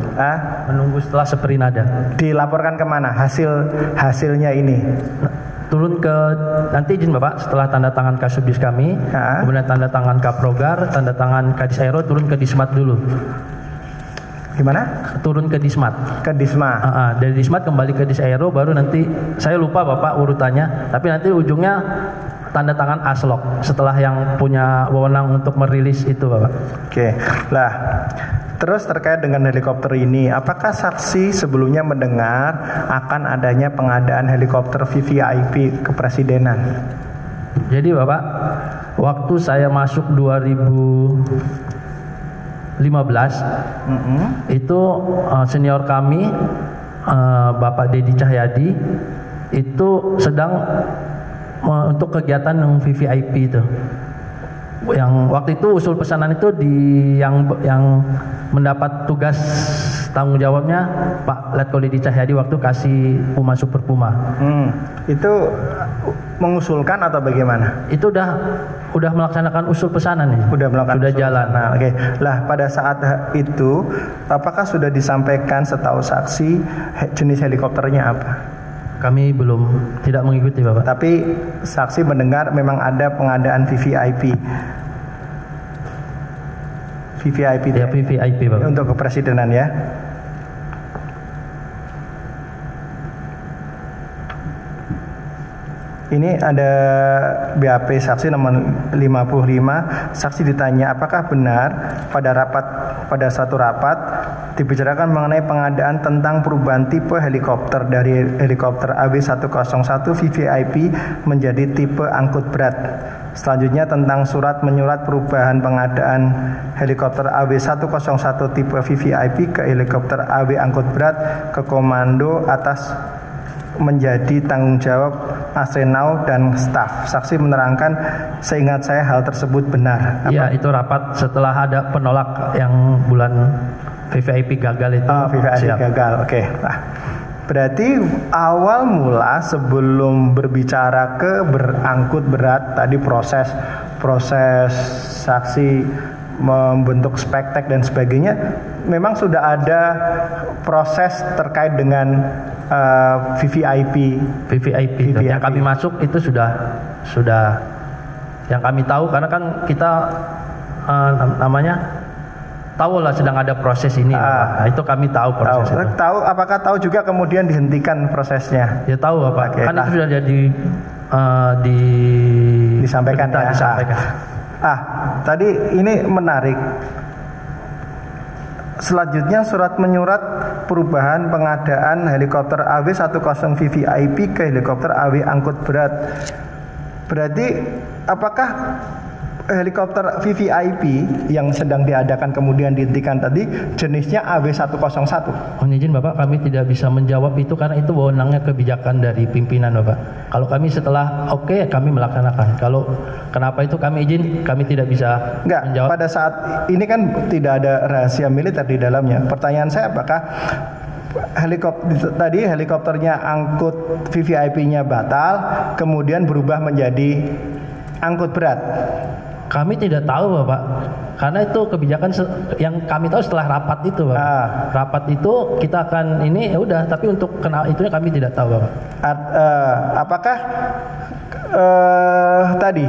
Menunggu setelah seperinada. Dilaporkan kemana hasilnya ini? Turun ke, nanti izin Bapak, setelah tanda tangan Kasubdis kami, kemudian tanda tangan Kaprogar, tanda tangan Kadis Aero, turun ke Dismat dulu. Gimana? Turun ke Dismat. Ke Disma. Dari Dismat kembali ke Dis Aero, baru nanti saya lupa Bapak urutannya, tapi nanti ujungnya tanda tangan Aslok setelah yang punya wewenang untuk merilis itu, Bapak. Oke. Lah, terus terkait dengan helikopter ini, apakah saksi sebelumnya mendengar akan adanya pengadaan helikopter VVIP kepresidenan? Jadi Bapak, waktu saya masuk 2015 itu senior kami Bapak Dedi Cahyadi itu sedang untuk kegiatan yang VVIP itu. Yang waktu itu usul pesanan itu yang mendapat tugas tanggung jawabnya Pak Letkol Dedi Cahyadi waktu kasih Puma Super Puma. Itu mengusulkan atau bagaimana? Itu udah melaksanakan usul pesanan ya. Sudah jalan. Nah, oke. Lah pada saat itu apakah sudah disampaikan setahu saksi jenis helikopternya apa? Kami tidak mengikuti Bapak. Tapi saksi mendengar memang ada pengadaan VVIP. VVIP ya, VVIP Bapak. Untuk kepresidenan ya. Ini ada BAP saksi nomor 55. Saksi ditanya apakah benar pada satu rapat dibicarakan mengenai pengadaan tentang perubahan tipe helikopter dari helikopter AW101 VVIP menjadi tipe angkut berat. Selanjutnya tentang surat menyurat perubahan pengadaan helikopter AW101 tipe VVIP ke helikopter AW angkut berat ke komando atas menjadi tanggung jawab Asrenau dan staf. Saksi menerangkan, seingat saya hal tersebut benar. Iya, itu rapat setelah ada penolak yang bulan VVIP gagal itu. VVIP gagal. Oke. Nah, berarti awal mula sebelum berbicara ke berangkut berat tadi proses saksi membentuk spektek dan sebagainya, memang sudah ada proses terkait dengan VVIP. Yang kami masuk itu sudah yang kami tahu, karena kan kita tahu lah sedang ada proses ini. Nah, itu kami tahu proses itu. Apakah tahu juga kemudian dihentikan prosesnya? Ya tahu Bapak. Kan itu sudah jadi disampaikan ya. Disampaikan. Tadi ini menarik. Selanjutnya surat menyurat perubahan pengadaan helikopter AW10 VVIP ke helikopter AW angkut berat. Berarti apakah helikopter VVIP yang sedang diadakan kemudian dihentikan tadi jenisnya AW101? Mohon izin Bapak, kami tidak bisa menjawab itu karena itu wewenangnya kebijakan dari pimpinan Bapak. Kalau kami setelah kami melaksanakan. Kalau kenapa itu kami tidak bisa menjawab. Pada saat ini kan tidak ada rahasia militer di dalamnya. Pertanyaan saya, apakah helikopternya angkut VVIP-nya batal kemudian berubah menjadi angkut berat? Kami tidak tahu Bapak, karena itu kebijakan yang kami tahu setelah rapat itu Bapak. Rapat itu kita akan ini ya udah, tapi untuk kenal itunya kami tidak tahu Bapak. Apakah tadi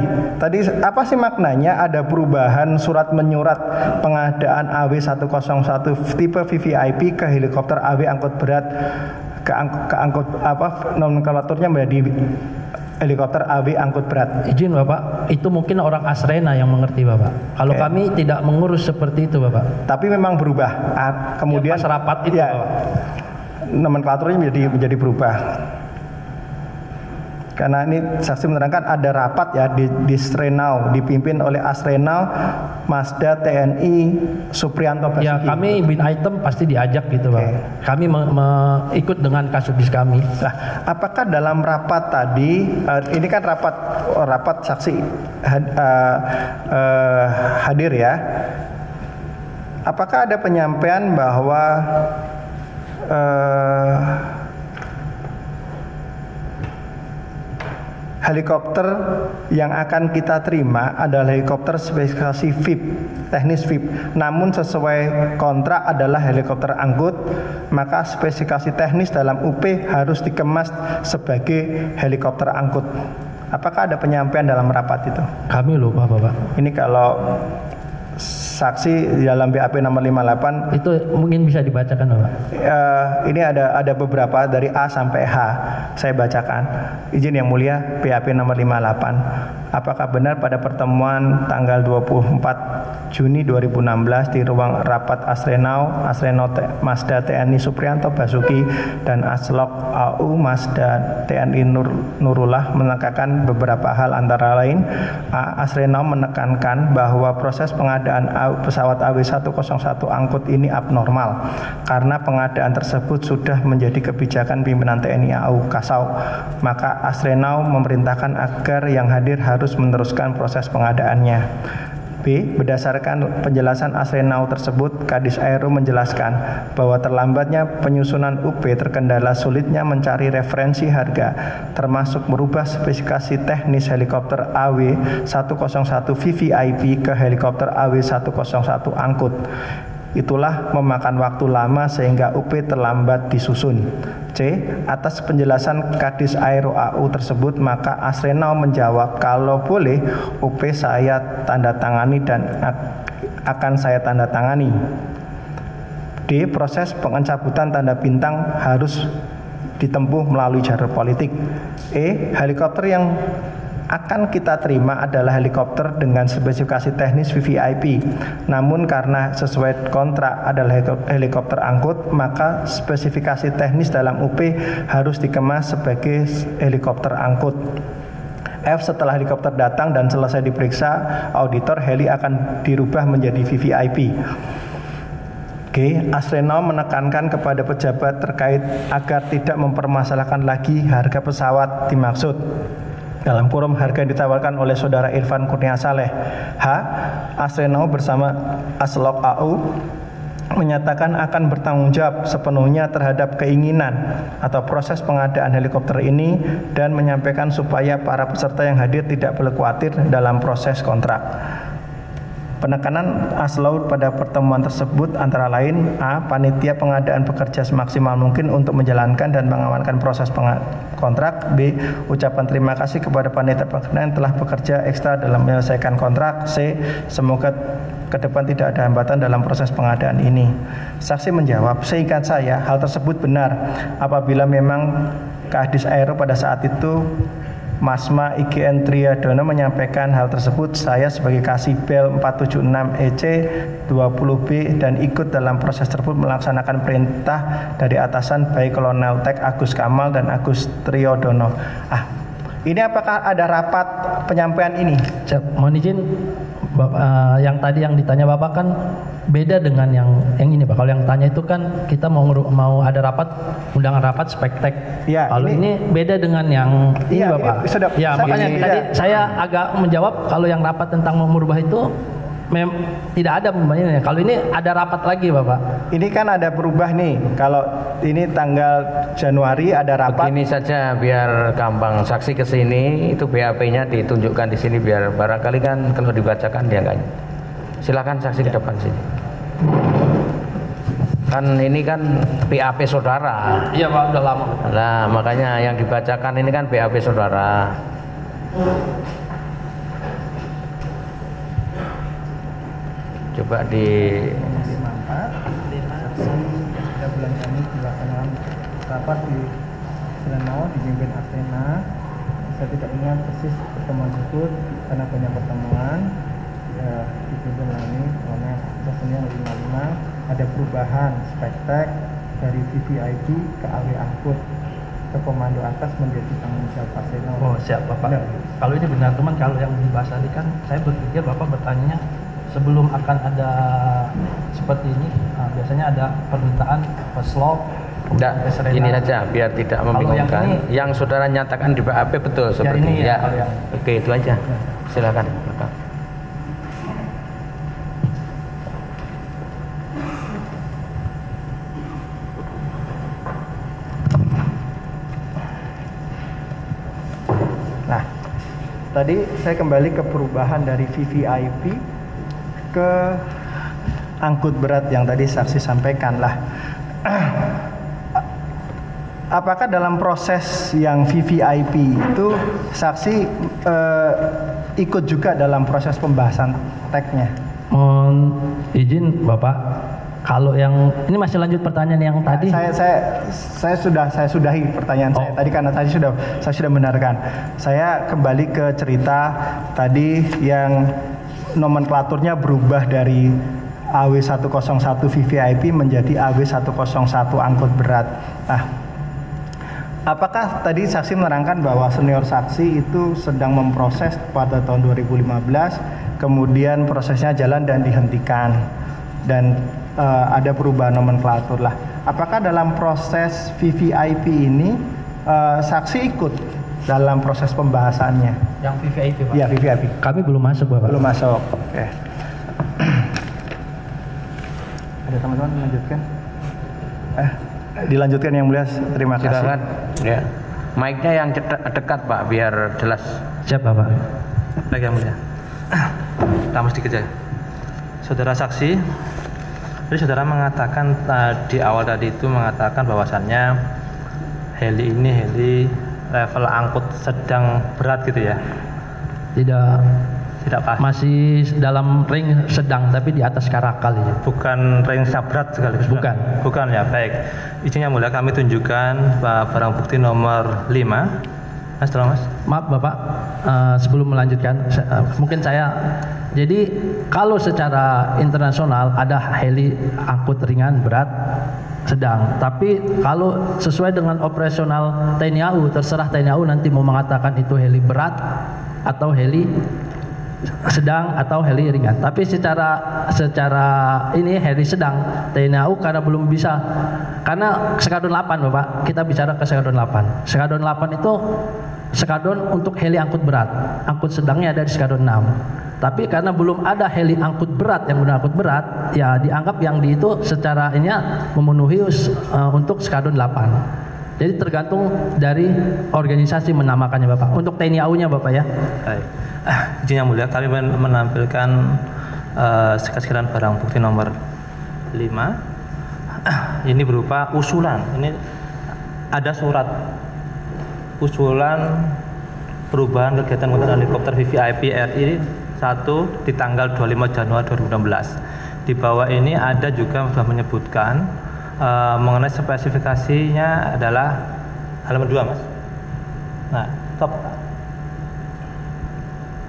apa sih maknanya ada perubahan surat menyurat pengadaan AW101 tipe VVIP ke helikopter AW angkut berat nomenklaturnya menjadi helikopter AW angkut berat? Izin Bapak, itu mungkin orang Asrena yang mengerti Bapak. Kalau kami tidak mengurus seperti itu Bapak. Tapi memang berubah. Kemudian pas rapat itu Bapak. Nomenklaturnya menjadi berubah. Karena ini saksi menerangkan ada rapat ya di Asrenau, dipimpin oleh Asrenau, Masda TNI, Suprianto Basuki. Ya, kami bin item pasti diajak gitu Pak. Kami ikut dengan Kasubdis kami. Nah, apakah dalam rapat tadi, ini kan rapat saksi hadir ya. Apakah ada penyampaian bahwa helikopter yang akan kita terima adalah helikopter spesifikasi VIP, teknis VIP. Namun sesuai kontrak adalah helikopter angkut, maka spesifikasi teknis dalam UP harus dikemas sebagai helikopter angkut. Apakah ada penyampaian dalam rapat itu? Kami lupa Bapak. Ini kalau saksi di dalam BAP nomor 58 itu mungkin bisa dibacakan Bapak. Ini ada beberapa dari A sampai H. Saya bacakan. Izin Yang Mulia, BAP nomor 58. Apakah benar pada pertemuan tanggal 24 Juni 2016 di ruang rapat Asrenau Masda TNI Suprianto Basuki dan Aslok AU Masda TNI Nurullah menekankan beberapa hal, antara lain A. Asrenau menekankan bahwa proses pengadaan pesawat AW101 angkut ini abnormal karena pengadaan tersebut sudah menjadi kebijakan pimpinan TNI AU Kasau. Maka Asrenau memerintahkan agar yang hadir harus meneruskan proses pengadaannya. B. Berdasarkan penjelasan Asrenau tersebut, Kadis Aero menjelaskan bahwa terlambatnya penyusunan UP terkendala sulitnya mencari referensi harga, termasuk merubah spesifikasi teknis helikopter AW101 VVIP ke helikopter AW101 angkut. Itulah memakan waktu lama sehingga UP terlambat disusun. C. Atas penjelasan Kadis Aero AU tersebut, maka Asrenau menjawab kalau boleh UP saya tanda tangani dan akan saya tanda tangani. D. Proses pencabutan tanda bintang harus ditempuh melalui jalur politik. E. Helikopter yang akan kita terima adalah helikopter dengan spesifikasi teknis VVIP. Namun karena sesuai kontrak adalah helikopter angkut, maka spesifikasi teknis dalam UP harus dikemas sebagai helikopter angkut. F. Setelah helikopter datang dan selesai diperiksa auditor, heli akan dirubah menjadi VVIP. G. Asrenau menekankan kepada pejabat terkait agar tidak mempermasalahkan lagi harga pesawat dimaksud, dalam kurung harga yang ditawarkan oleh saudara Irfan Kurnia Saleh. H. Asrenau bersama Aslok AU menyatakan akan bertanggung jawab sepenuhnya terhadap keinginan atau proses pengadaan helikopter ini dan menyampaikan supaya para peserta yang hadir tidak perlu khawatir dalam proses kontrak. Penekanan Aslok pada pertemuan tersebut antara lain A. Panitia pengadaan bekerja semaksimal mungkin untuk menjalankan dan mengamankan proses kontrak. B. Ucapan terima kasih kepada panitia pengadaan yang telah bekerja ekstra dalam menyelesaikan kontrak. C. Semoga ke depan tidak ada hambatan dalam proses pengadaan ini. Saksi menjawab, seingat saya hal tersebut benar. Apabila memang Kadis Aero pada saat itu Masma IGN Triadono menyampaikan hal tersebut, saya sebagai Kasibel 476 EC 20B dan ikut dalam proses tersebut melaksanakan perintah dari atasan baik Kolonel Tek Agus Kamal dan Agus Triadono. Ini apakah ada rapat penyampaian ini? Mohon izin Bapak, yang tadi yang ditanya Bapak kan beda dengan yang ini Pak. Kalau yang tanya itu kan kita mau ada rapat, undangan rapat spektek. Ya, kalau ini beda dengan yang ini Bapak. Ya makanya tadi saya agak menjawab kalau yang rapat tentang mau merubah itu tidak ada pembayarannya. Kalau ini ada rapat lagi Bapak. Ini kan ada berubah nih. Kalau ini tanggal Januari ada rapat. Begini saja biar gampang, saksi ke sini itu BAP-nya ditunjukkan di sini biar barangkali kan kalau dibacakan dia enggak. Silakan saksi ke depan sini. Kan ini kan BAP saudara. Iya Pak, udah lama. Nah, makanya yang dibacakan ini kan BAP saudara. Coba di Pada bulan Kamis dilaksanakan rapat di Asrenau dipimpin Asrena. Saya tidak ingat persis pertemuan tersebut karena banyak pertemuan. Dipimpin lagi oleh Presiden 55. Ada perubahan spektek dari VVIP ke AW angkut ke komando atas menjadi tanggung jawab Asrenau. Oh siap Bapak. Kalau ini benar teman, kalau yang dibahas tadi kan saya berpikir Bapak bertanya sebelum akan ada seperti ini, biasanya ada permintaan peslok. Ini saja biar tidak membingungkan. Yang saudara nyatakan di BAP betul seperti ini ya. Oke, itu aja. Silakan. Nah, tadi saya kembali ke perubahan dari VVIP ke angkut berat yang tadi saksi sampaikan lah. Apakah dalam proses yang VVIP itu saksi ikut juga dalam proses pembahasan teksnya? Mohon izin Bapak, kalau yang ini masih lanjut pertanyaan yang tadi. Saya sudahi pertanyaan saya tadi karena tadi saya sudah benarkan. Saya kembali ke cerita tadi yang nomenklaturnya berubah dari AW101 VVIP menjadi AW101 angkut berat. Nah, apakah tadi saksi menerangkan bahwa senior saksi itu sedang memproses pada tahun 2015, kemudian prosesnya jalan dan dihentikan, dan ada perubahan nomenklatur lah. Apakah dalam proses VVIP ini saksi ikut dalam proses pembahasannya? Yang VVIP Pak? Iya, VVIP. Kami belum masuk Bapak. Belum masuk. Oke. Ada teman-teman melanjutkan? Dilanjutkan yang mulia. Terima kasih. Silakan. Ya. Mic-nya yang dekat Pak biar jelas. Siap Bapak. Baik yang mulia. Lama sedikit ya. Saudara saksi, jadi saudara mengatakan di awal tadi itu mengatakan bahwasannya heli ini heli level angkut sedang berat gitu ya? Tidak Pak. Masih dalam ring sedang tapi di atas karakal ya. Bukan ring berat sekaligus. Bukan ya, baik. Izinnya mulia kami tunjukkan barang bukti nomor 5. Mas, tolong Mas. Maaf Bapak, sebelum melanjutkan, mungkin saya. Jadi kalau secara internasional ada heli angkut ringan, berat, sedang. Tapi kalau sesuai dengan operasional TNI AU, terserah TNI AU nanti mau mengatakan itu heli berat atau heli sedang atau heli ringan. Tapi secara ini heli sedang TNI AU karena belum bisa, karena Skadron 8 Bapak, kita bicara ke Skadron 8. Skadron 8 itu skadron untuk heli angkut berat, angkut sedangnya ada di Skadron 6. Tapi karena belum ada heli angkut berat yang benar angkut berat, ya dianggap yang di itu secara ini memenuhi untuk Skadron 8. Jadi tergantung dari organisasi menamakannya Bapak. Untuk TNI AU-nya Bapak ya. Baik. Izin yang mulia, kami menampilkan sekalian barang bukti nomor 5. Ini berupa usulan. Ini ada surat usulan perubahan kegiatan penggunaan helikopter VVIP RI 1 di tanggal 25 Januari 2016. Di bawah ini ada juga sudah menyebutkan mengenai spesifikasinya adalah halaman 2 Mas. Nah, top.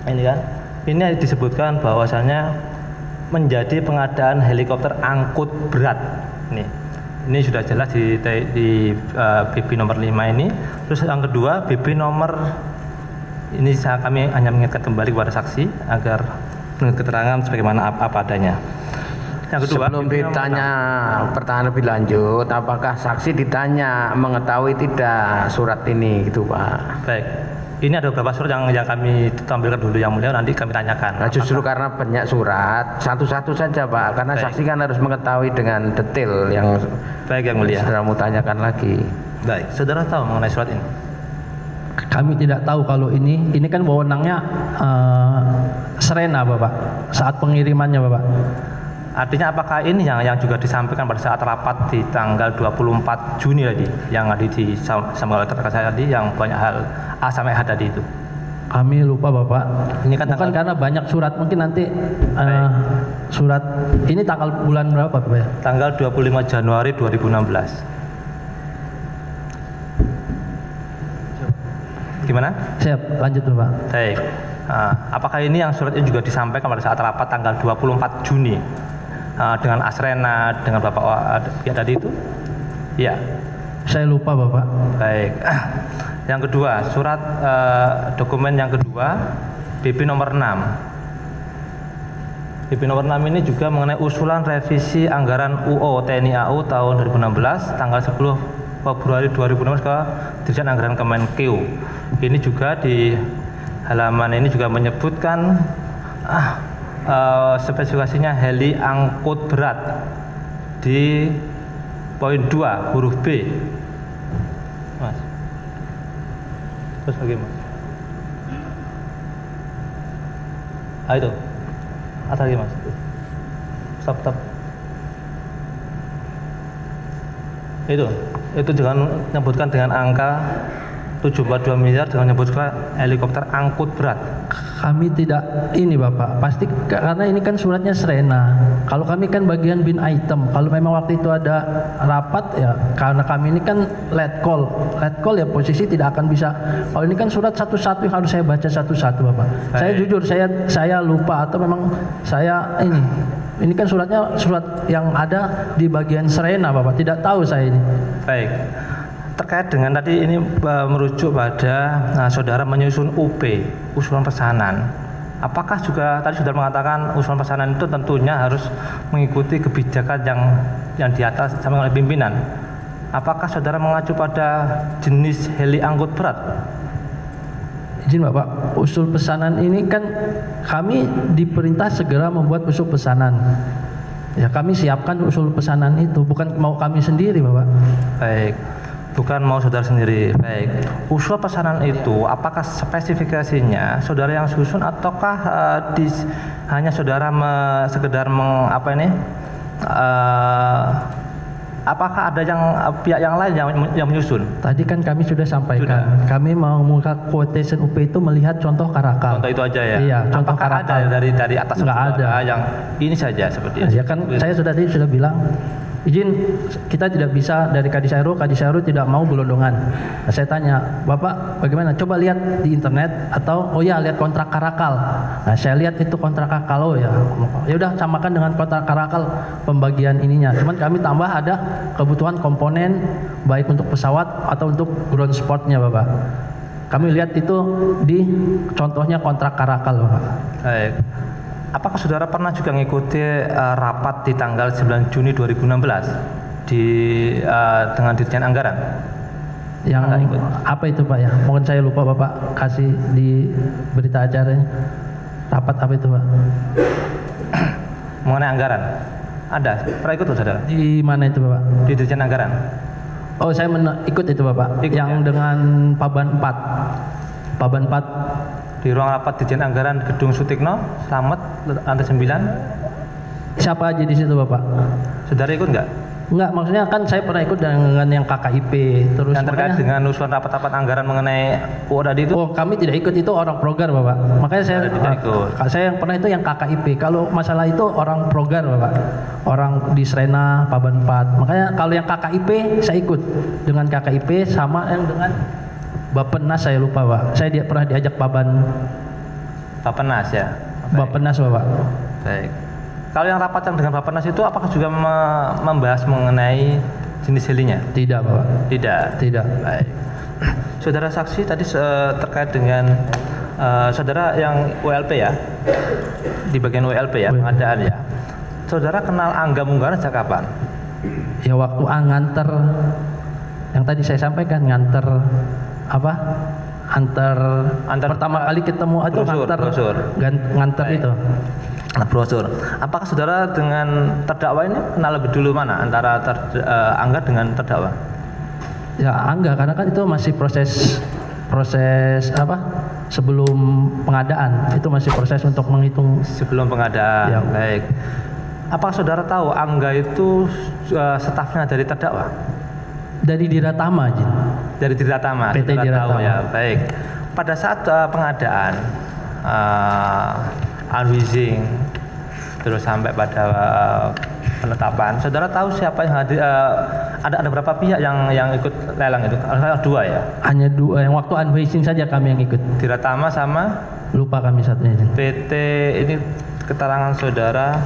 Ini kan, ini disebutkan bahwasannya menjadi pengadaan helikopter angkut berat. Ini sudah jelas di BB nomor 5 ini. Terus yang kedua, BB nomor ini kami hanya mengingatkan kembali kepada saksi agar keterangan sebagaimana apa adanya. Yang kedua, sebelum ditanya pertanyaan lebih lanjut, apakah saksi ditanya mengetahui tidak surat ini gitu Pak? Baik. Ini ada beberapa surat yang kami tampilkan dulu yang mulia, nanti kami tanyakan. Nah, justru karena banyak surat, satu-satu saja Pak, karena saksi kan harus mengetahui dengan detail yang baik yang mulia. Saudara mau tanyakan lagi. Baik, saudara tahu mengenai surat ini? Kami tidak tahu kalau ini kan wewenangnya Serena Bapak, saat pengirimannya Bapak. Artinya apakah ini yang juga disampaikan pada saat rapat di tanggal 24 Juni tadi, yang ada di sama oleh rekan saya tadi, yang banyak hal A sampai H tadi itu? Kami lupa Bapak. Ini kan bukan karena banyak surat, mungkin nanti surat ini tanggal bulan berapa Bapak ya? Tanggal 25 Januari 2016. Gimana? Siap, lanjut Bapak. Baik. Apakah ini yang surat ini juga disampaikan pada saat rapat tanggal 24 Juni dengan Asrena, dengan Bapak ya tadi itu? Ya. Saya lupa Bapak. Baik. Yang kedua, surat dokumen yang kedua, BB nomor 6. BB nomor 6 ini juga mengenai usulan revisi anggaran UO TNI AU tahun 2016 tanggal 10 Februari 2016 ke Dirjen Anggaran Kemenkeu. Ini juga di halaman ini juga menyebutkan spesifikasinya heli angkut berat di poin 2 huruf B. Mas. Terus bagaimana? Itu. Atas lagi Mas. Stop. Itu dengan menyebutkan dengan angka 742 miliar dengan menyebutkan helikopter angkut berat. Kami tidak ini Bapak, pasti karena ini kan suratnya Srena. Kalau kami kan bagian bin item. Kalau memang waktu itu ada rapat ya, karena kami ini kan letkol ya posisi tidak akan bisa. Kalau ini kan surat satu-satu yang harus saya baca satu-satu Bapak. Saya jujur saya lupa atau memang saya ini kan suratnya surat yang ada di bagian Srena Bapak. Tidak tahu saya ini. Baik. Terkait dengan tadi ini merujuk pada saudara menyusun UP, usulan pesanan. Apakah juga tadi sudah mengatakan usulan pesanan itu tentunya harus mengikuti kebijakan yang di atas sama oleh pimpinan. Apakah saudara mengacu pada jenis heli angkut berat? Izin Bapak, usul pesanan ini kan kami diperintah segera membuat usul pesanan. Ya kami siapkan usul pesanan itu, bukan mau kami sendiri Bapak. Baik. Bukan mau saudara sendiri. Baik. Usul pesanan itu apakah spesifikasinya saudara yang susun ataukah hanya saudara sekedar apakah ada pihak yang lain yang menyusun? Tadi kan kami sudah sampaikan. Kami mau membuka quotation UP itu melihat contoh Karakal. Contoh itu aja ya. Iya, contoh apakah Karakal. Ada dari atas nggak ada yang ini saja seperti itu. Ya kan saya sudah bilang izin kita tidak bisa dari Kadisairu tidak mau gelondongan. Nah, saya tanya, Bapak bagaimana? Coba lihat di internet atau lihat kontrak Karakal. Nah, saya lihat itu kontrak Karakal ya udah samakan dengan kontrak Karakal pembagian ininya. Cuman kami tambah ada kebutuhan komponen baik untuk pesawat atau untuk ground sportnya Bapak. Kami lihat itu di contohnya kontrak Karakal Bapak. Baik. Apakah saudara pernah juga mengikuti rapat di tanggal 9 Juni 2016 dengan Dirjen Anggaran? Yang apa itu Pak ya? Mungkin saya lupa Bapak kasih di berita acaranya. Rapat apa itu Pak? Mengenai anggaran? Ada? Pernah ikut saudara? Di mana itu Bapak? Di Dirjen Anggaran. Oh saya ikut itu Bapak. Ikut, yang ya? dengan Paban 4 di ruang rapat Dirjen Anggaran Gedung Sutikno, Slamet, lantai 9. Siapa aja di situ Bapak? Saudara ikut nggak? Enggak, maksudnya kan saya pernah ikut dengan yang KKIP terus yang terkait dengan usulan rapat-rapat anggaran mengenai UU tadi itu? Oh, kami tidak ikut, itu orang progar Bapak. Makanya saya tidak ikut. Saya yang pernah itu yang KKIP. Kalau masalah itu orang progar Bapak. Orang di Srena, Paban 4. Makanya kalau yang KKIP saya ikut dengan KKIP sama yang dengan Bappenas saya lupa Pak. Saya pernah diajak Bappenas ya. Bappenas Bapak. Baik. Kalau yang rapat yang dengan Bappenas itu apakah juga membahas mengenai jenis helinya? Tidak Bapak. Tidak. Baik. Saudara saksi tadi terkait dengan saudara yang WLP ya, di bagian WLP ya, pengadaan ya. Saudara kenal Angga Munggara sejak kapan? Ya waktu nganter yang tadi saya sampaikan, nganter antar pertama kali ketemu itu nganter itu. Nah, brosur. Apakah saudara dengan terdakwa ini kenal lebih dulu mana antara Angga dengan terdakwa? Ya Angga, karena kan itu masih proses sebelum pengadaan, itu masih proses untuk menghitung sebelum pengadaan. Ya. Baik. Apakah saudara tahu Angga itu stafnya dari terdakwa? Dari Diratama Jin. Dari Diratama. PT Diratama ya. Baik. Pada saat pengadaan unleasing terus sampai pada penetapan, saudara tahu siapa yang hadir? Ada berapa pihak yang ikut lelang itu? Ada 2 ya? Hanya 2. Yang waktu unleasing saja kami yang ikut. Diratama sama? Lupa kami satunya Jin. PT ini keterangan saudara.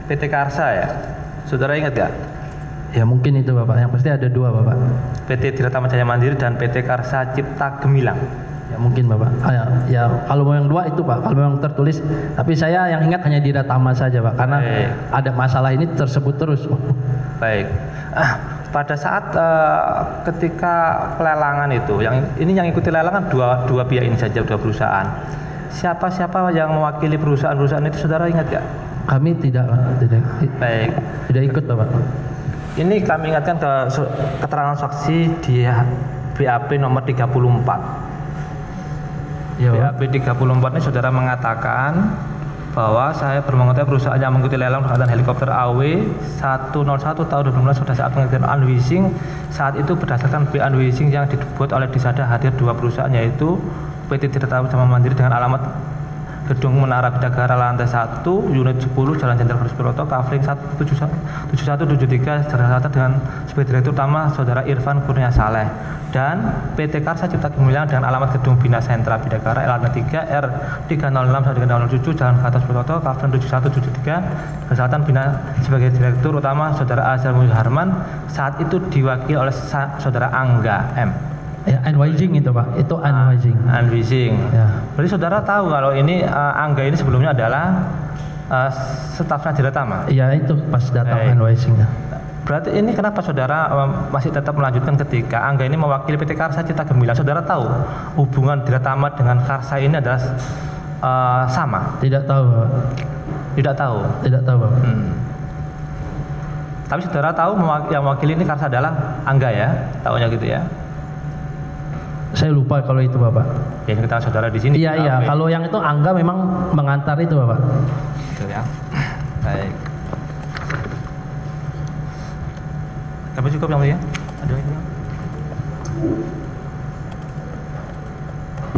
PT Karsa ya, saudara ingat gak? Ya mungkin itu Bapak, yang pasti ada 2 Bapak. PT Diratama Jaya Mandiri dan PT Karsa Cipta Gemilang. Ya mungkin Bapak. Ya kalau mau yang 2 itu Pak, kalau memang tertulis. Tapi saya yang ingat hanya Diratama saja Pak, karena ada masalah ini tersebut terus. Baik. Pada saat ketika pelelangan itu, yang ikuti lelangan dua pihak ini saja, 2 perusahaan. Siapa yang mewakili perusahaan-perusahaan itu saudara ingat gak? Kami tidak Baik. tidak ikut Bapak. Ini kami ingatkan keterangan saksi di BAP nomor 34. Ya, BAP 34 ini saudara mengatakan bahwa saya bermengetahui perusahaan yang mengikuti lelang perkhidmatan helikopter AW 101 tahun 2019 pada saat pengerjaan unleashing. Saat itu berdasarkan biaya unleashing yang dibuat oleh Disada hadir dua perusahaan, yaitu PT Tirta Utama Mandiri dengan alamat Gedung Menara Bidakara lantai 1 unit 10 Jalan Jenderal Gatot Kavling 7173 Jakarta dengan sebagai direktur utama saudara Irfan Kurnia Saleh, dan PT Karsa Cipta Gemilang dengan alamat Gedung Bina Sentra Bidakara lantai 3 R306-307 Jalan Gatot Subroto Kavling 7173 Selatan Bina sebagai direktur utama saudara Azhar Harman, saat itu diwakili oleh saudara Angga M. Ya, unwising itu Pak, itu unwising. Unwising. Ya. Berarti saudara tahu kalau ini Angga ini sebelumnya adalah stafnya Diratama. Iya, itu pas datang Baik. unwisingnya. Berarti ini kenapa saudara masih tetap melanjutkan ketika Angga ini mewakili PT Karsa Cipta Gemilang? Saudara tahu hubungan Diratama dengan Karsa ini adalah sama? Tidak tahu Bapak. Tidak tahu. Tidak tahu Bapak. Tapi saudara tahu yang mewakili ini Karsa adalah Angga ya? Tahunya gitu ya? Saya lupa kalau itu Bapak. Ya, ini kita saudara di sini. Iya iya, kalau yang itu Angga memang mengantar itu Bapak. Betul ya. Baik. Tapi cukup yang mulia? Ada lagi?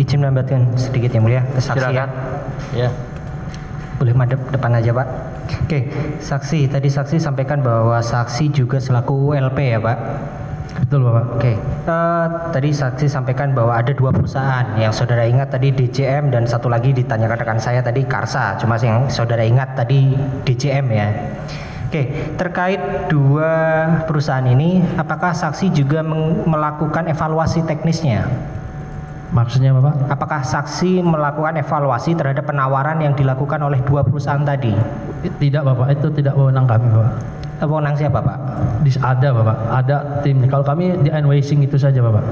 Izin menambahkan sedikit yang mulia kesaksian. Silakan. Ya. Boleh madep depan aja Pak. Oke, saksi tadi saksi sampaikan bahwa saksi juga selaku ULP ya Pak. Betul Bapak. Oke, tadi saksi sampaikan bahwa ada dua perusahaan yang saudara ingat tadi DJM dan satu lagi ditanyakan rekan saya tadi Karsa. Cuma yang saudara ingat tadi DJM ya. Oke, terkait dua perusahaan ini, apakah saksi juga melakukan evaluasi teknisnya? Maksudnya Bapak? Apakah saksi melakukan evaluasi terhadap penawaran yang dilakukan oleh dua perusahaan tadi? Tidak Bapak, itu tidak wewenang kami Bapak. Wewenang siapa Pak? Ada Bapak, ada tim. Kalau kami di unwising itu saja Bapak.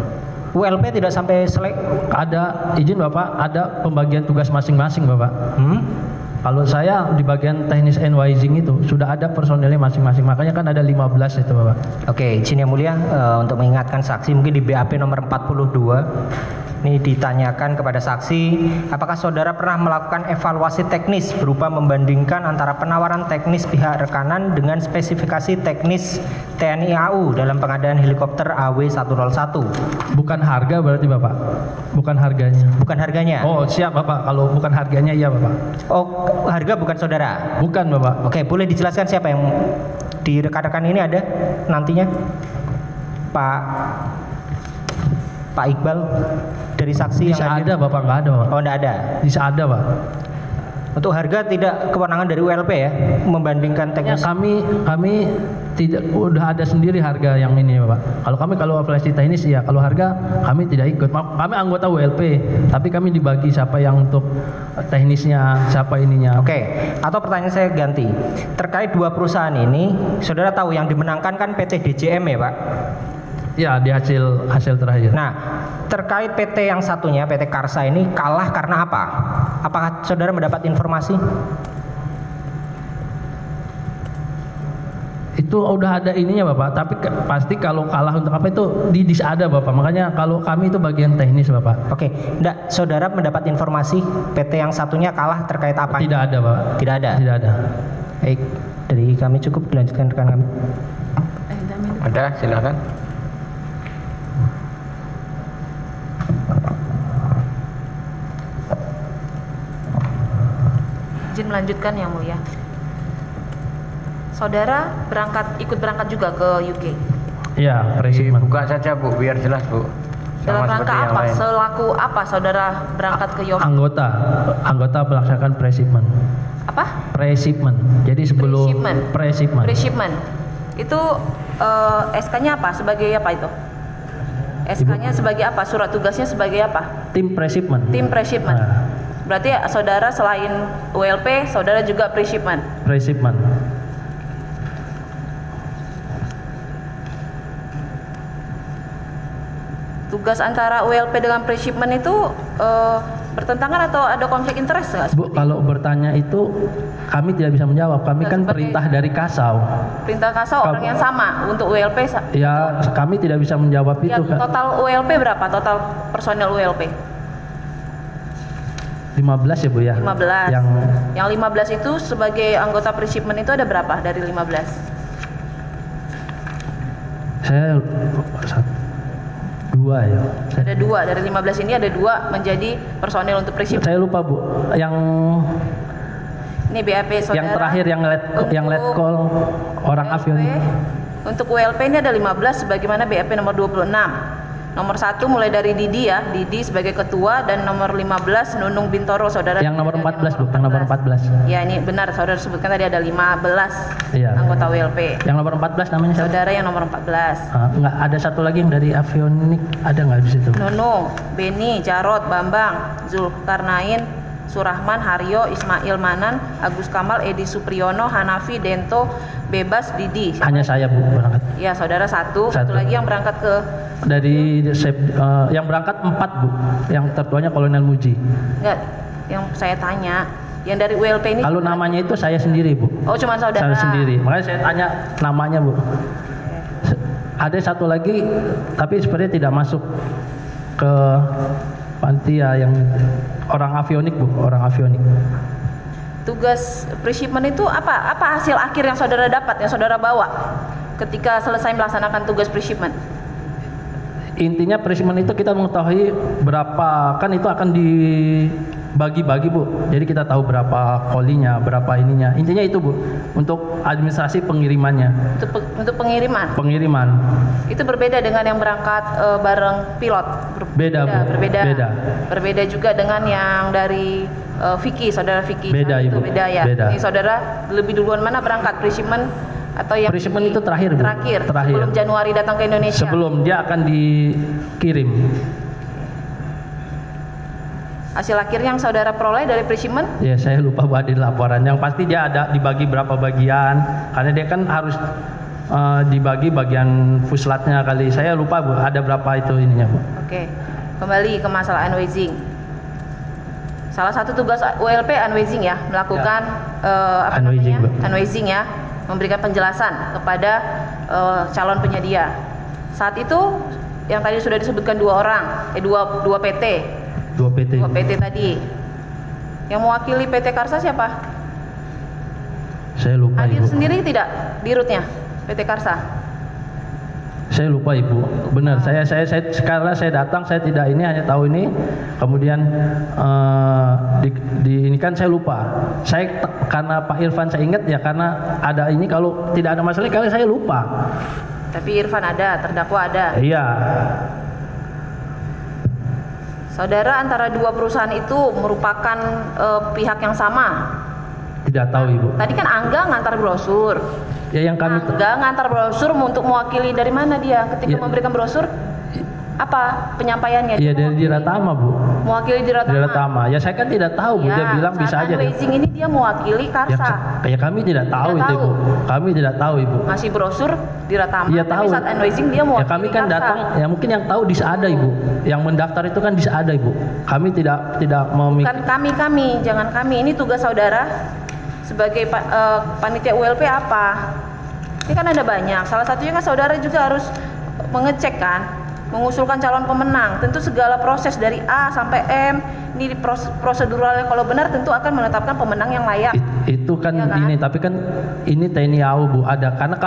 ULP tidak sampai ada izin Bapak, ada pembagian tugas masing-masing Bapak. Kalau saya di bagian teknis unwising itu sudah ada personilnya masing-masing, makanya kan ada 15 itu Bapak. Oke, izin yang mulia untuk mengingatkan saksi mungkin di BAP nomor 42 ini ditanyakan kepada saksi, apakah saudara pernah melakukan evaluasi teknis berupa membandingkan antara penawaran teknis pihak rekanan dengan spesifikasi teknis TNI AU dalam pengadaan helikopter AW101? Bukan harga berarti Bapak? Bukan harganya? Bukan harganya? Oh siap Bapak, kalau bukan harganya iya Bapak. Oh, harga bukan saudara? Bukan Bapak. Oke, boleh dijelaskan siapa yang di rekan-rekan ini ada nantinya? Pak Iqbal dari saksi bisa yang ada Bapak, nggak ada Bapak. Oh, nggak ada. Bisa ada Pak. Untuk harga tidak kewenangan dari ULP ya, membandingkan teknis. Ya, kami tidak, udah ada sendiri harga yang ini Bapak. Kalau evaluasi teknis ya, kalau harga kami tidak ikut. Kami anggota ULP, tapi kami dibagi siapa yang untuk teknisnya, siapa ininya. Oke, atau pertanyaan saya ganti. Terkait dua perusahaan ini, saudara tahu yang dimenangkan kan PT DJM ya Pak? Ya, di hasil terakhir. Nah, terkait PT yang satunya, PT Karsa ini kalah karena apa? Apakah saudara mendapat informasi? Itu udah ada ininya Bapak, tapi pasti kalau kalah untuk apa itu di Disada Bapak. Makanya kalau kami itu bagian teknis Bapak. Oke, enggak, saudara mendapat informasi PT yang satunya kalah terkait apa? Tidak ada Bapak. Tidak ada? Tidak ada. Baik, dari kami cukup, dilanjutkan rekan kami. Ada, silakan. Izin melanjutkan yang mulia. Saudara ikut berangkat juga ke UK? Iya, Presiden. Buka saja Bu, biar jelas Bu. Dalam rangka apa? Selaku apa saudara berangkat ke UK? Anggota pelaksanaan pre-shipment. Apa? Pre-shipment. Jadi sebelum pre-shipment. Pre-shipment. Itu SK-nya apa? Sebagai apa itu? SK-nya sebagai apa? Surat tugasnya sebagai apa? Tim pre-shipment. Tim pre-shipment. Nah. Berarti saudara selain ULP, saudara juga pre-shipment. Pre-shipment. Tugas antara ULP dengan pre-shipment itu bertentangan atau ada konflik interest nggak? Bu, kalau bertanya itu kami tidak bisa menjawab. Kami kan perintah dari Kasau. Perintah Kasau orang yang sama untuk ULP? Ya, kami tidak bisa menjawab Ya, itu. total ULP berapa? Total personel ULP? 15 ya Bu ya? 15. Yang 15 itu sebagai anggota pre-shipment itu ada berapa dari 15? saya 2 ya. Ada 2, dari 15 ini ada 2 menjadi personil untuk pre-shipment. Saya lupa Bu, yang ini BAP saudara. yang terakhir yang let call orang avionik. Untuk ULP ini ada 15 sebagaimana BAP nomor 26. Nomor 1 mulai dari Didi ya, Didi sebagai ketua, dan nomor 15 Nunung Bintoro saudara. Yang nomor 14 Bu, yang nomor 14. Ya ini benar saudara sebutkan tadi ada 15 Iya. anggota ULP. Yang nomor 14 namanya siapa? Saudara yang nomor 14. Enggak, ada satu lagi yang dari avionik, ada nggak di situ? Nunung, Beni, Jarot, Bambang, Zulkarnain, Surahman, Haryo, Ismail Manan, Agus Kamal, Edi Supriyono, Hanafi, Dento, Bebas, Didi. Hanya saya Bu berangkat. Ya saudara satu lagi yang berangkat ke dari yang berangkat 4 Bu, yang tertuanya Kolonel Muji. enggak, yang saya tanya yang dari ULP ini. Kalau namanya itu saya sendiri Bu. Oh cuma saudara. Saya sendiri, makanya saya tanya namanya Bu. Ada satu lagi tapi sepertinya tidak masuk ke Pantia yang orang avionik Bu, orang avionik. Tugas pre-shipment itu apa hasil akhir yang saudara dapat, yang saudara bawa ketika selesai melaksanakan tugas pre-shipment? Intinya pre-shipment itu kita mengetahui berapa, kan itu akan dibagi-bagi Bu. Jadi kita tahu berapa kolinya, berapa ininya. Intinya itu Bu, untuk administrasi pengirimannya. Untuk pengiriman. Pengiriman. Itu berbeda dengan yang berangkat bareng pilot. Beda Bu. Berbeda juga dengan yang dari Vicky, saudara Vicky. Beda Ibu. Beda ya. Beda. Ini saudara lebih duluan mana berangkat pre-shipment atau yang pre-shipment itu terakhir Bu. Terakhir. Sebelum Januari datang ke Indonesia. Sebelum dia akan dikirim. Hasil akhir yang saudara peroleh dari pre-shipment? Ya saya lupa Bu, ada di laporan. Yang pasti dia ada dibagi berapa bagian, karena dia kan harus dibagi bagian fuslatnya kali. Saya lupa Bu, ada berapa itu ininya Bu. Oke, kembali ke masalah unwazing. Salah satu tugas ULP unwazing ya, melakukan unwazing ya, memberikan penjelasan kepada calon penyedia. Saat itu yang tadi sudah disebutkan 2 orang, dua PT. 2 PT tadi. Yang mewakili PT Karsa siapa? Saya lupa Hadir Ibu. sendiri tidak di rootnya PT Karsa? Saya lupa Ibu. Benar, saya sekarang saya datang saya tidak ini, hanya tahu ini. Kemudian ini kan saya lupa. Saya karena Pak Irfan saya ingat ya, karena ada ini, kalau tidak ada masalah kali saya lupa. Tapi Irfan ada, terdakwa ada. Iya. Saudara, antara 2 perusahaan itu merupakan pihak yang sama? Tidak tahu Ibu. Tadi kan Angga ngantar brosur. Ya yang kami Angga ngantar brosur untuk mewakili dari mana dia ketika memberikan brosur? Apa penyampaiannya? Iya dari Diratama Bu. Mewakili Diratama. Ya saya kan tidak tahu Bu, dia bilang bisa aja. Unwazing ini dia mewakili Karsa. Ya kami tidak tahu itu Ibu. Kami tidak tahu Ibu. Ngasih brosur Diratama. Iya tapi tahu. saat unwazing dia mewakili Ya kami kan Karsa. datang, ya mungkin yang tahu di Saada Ibu. Yang mendaftar itu kan di Saada Ibu. Kami tidak memikir. Bukan kami, jangan kami. Ini tugas saudara sebagai panitia ULP apa? Ini kan ada banyak. Salah satunya kan saudara juga harus mengecek kan, mengusulkan calon pemenang. Tentu segala proses dari A sampai M ini proseduralnya kalau benar tentu akan menetapkan pemenang yang layak. Itu kan, ya kan? Ini tapi kan ini TNI AU Bu ada, karena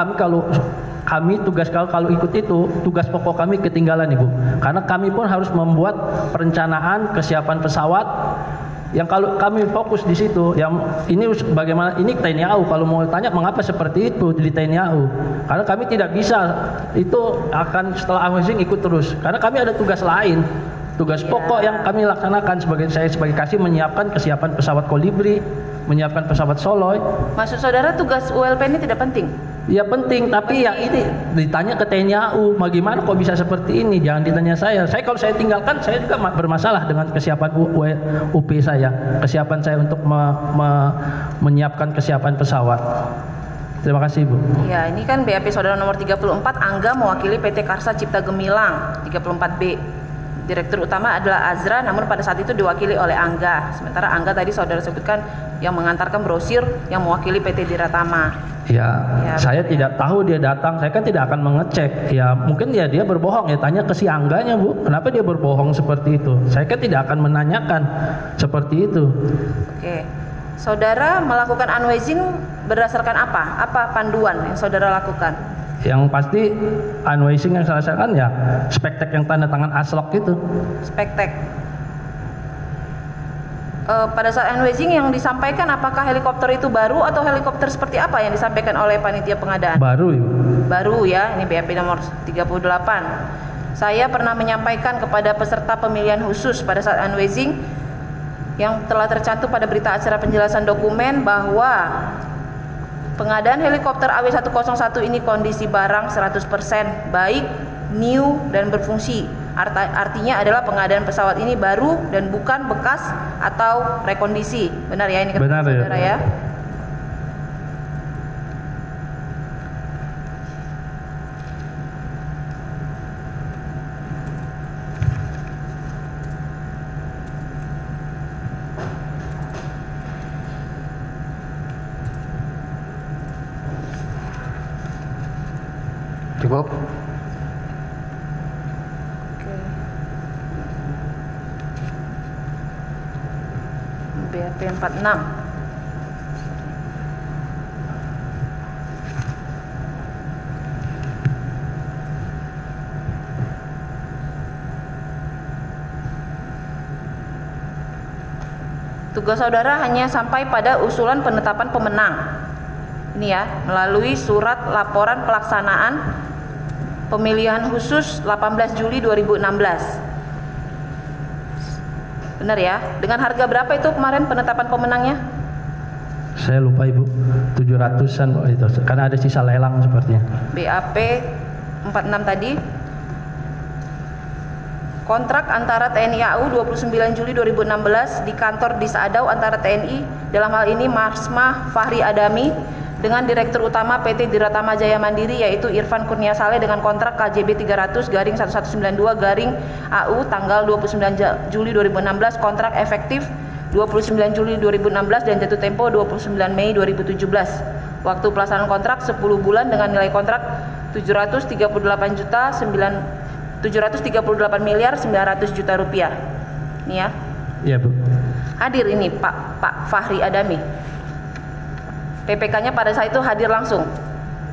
kami tugas kalau ikut itu tugas pokok kami ketinggalan Ibu, karena kami pun harus membuat perencanaan kesiapan pesawat. Yang kalau kami fokus di situ, yang ini bagaimana ini TNI AU, kalau mau tanya mengapa seperti itu di TNI AU, karena kami tidak bisa itu akan setelah unwazing ikut terus, karena kami ada tugas lain, tugas pokok yang kami laksanakan saya sebagai kasih menyiapkan kesiapan pesawat Kolibri, menyiapkan pesawat Soloy. Maksud saudara tugas ULP ini tidak penting? Ya penting, tapi ya ini ditanya ke TNI AU, bagaimana kok bisa seperti ini? Jangan ditanya saya. Kalau saya tinggalkan, saya juga bermasalah dengan kesiapan UP saya, kesiapan saya untuk menyiapkan kesiapan pesawat. Terima kasih Bu. Ya, ini kan BAP saudara nomor 34 Angga mewakili PT Karsa Cipta Gemilang 34B. Direktur utama adalah Azra, namun pada saat itu diwakili oleh Angga. Sementara Angga tadi saudara sebutkan yang mengantarkan brosur yang mewakili PT Diratama. Ya, saya tidak tahu dia datang. Saya kan tidak akan mengecek. Ya, mungkin dia berbohong. Ya, tanya ke si Angganya, Bu. Kenapa dia berbohong seperti itu? Saya kan tidak akan menanyakan seperti itu. Oke. Saudara melakukan unwasing berdasarkan apa? Apa panduan yang saudara lakukan? Yang pasti unwasing yang saya lakukan ya spektek yang tanda tangan aslok itu. Spektek. Pada saat unwasing yang disampaikan, apakah helikopter itu baru atau helikopter seperti apa yang disampaikan oleh panitia pengadaan? Baru, Ibu. Baru ya, ini BAP nomor 38. Saya pernah menyampaikan kepada peserta pemilihan khusus pada saat unwasing yang telah tercantum pada berita acara penjelasan dokumen bahwa pengadaan helikopter AW101 ini kondisi barang 100% baik, new dan berfungsi. Artinya adalah pengadaan pesawat ini baru dan bukan bekas atau rekondisi. Benar ya ini kata saudara ya? Cukup. BAP 46. Tugas saudara hanya sampai pada usulan penetapan pemenang. Ini ya, melalui surat laporan pelaksanaan pemilihan khusus 18 Juli 2016. Benar ya? Dengan harga berapa itu kemarin penetapan pemenangnya? Saya lupa, Ibu. 700-an itu. Karena ada sisa lelang sepertinya. BAP 46 tadi. Kontrak antara TNI AU 29 Juli 2016 di kantor Disadau antara TNI, dalam hal ini Marsma Fahri Adami, dengan Direktur Utama PT Diratama Jaya Mandiri yaitu Irfan Kurnia Saleh dengan kontrak KJB 300/1192/AU tanggal 29 Juli 2016, kontrak efektif 29 Juli 2016 dan jatuh tempo 29 Mei 2017. Waktu pelaksanaan kontrak 10 bulan dengan nilai kontrak 738 miliar 900 juta rupiah. Nih ya. Iya, Bu. Hadir ini Pak Fahri Adami. PPK-nya pada saat itu hadir langsung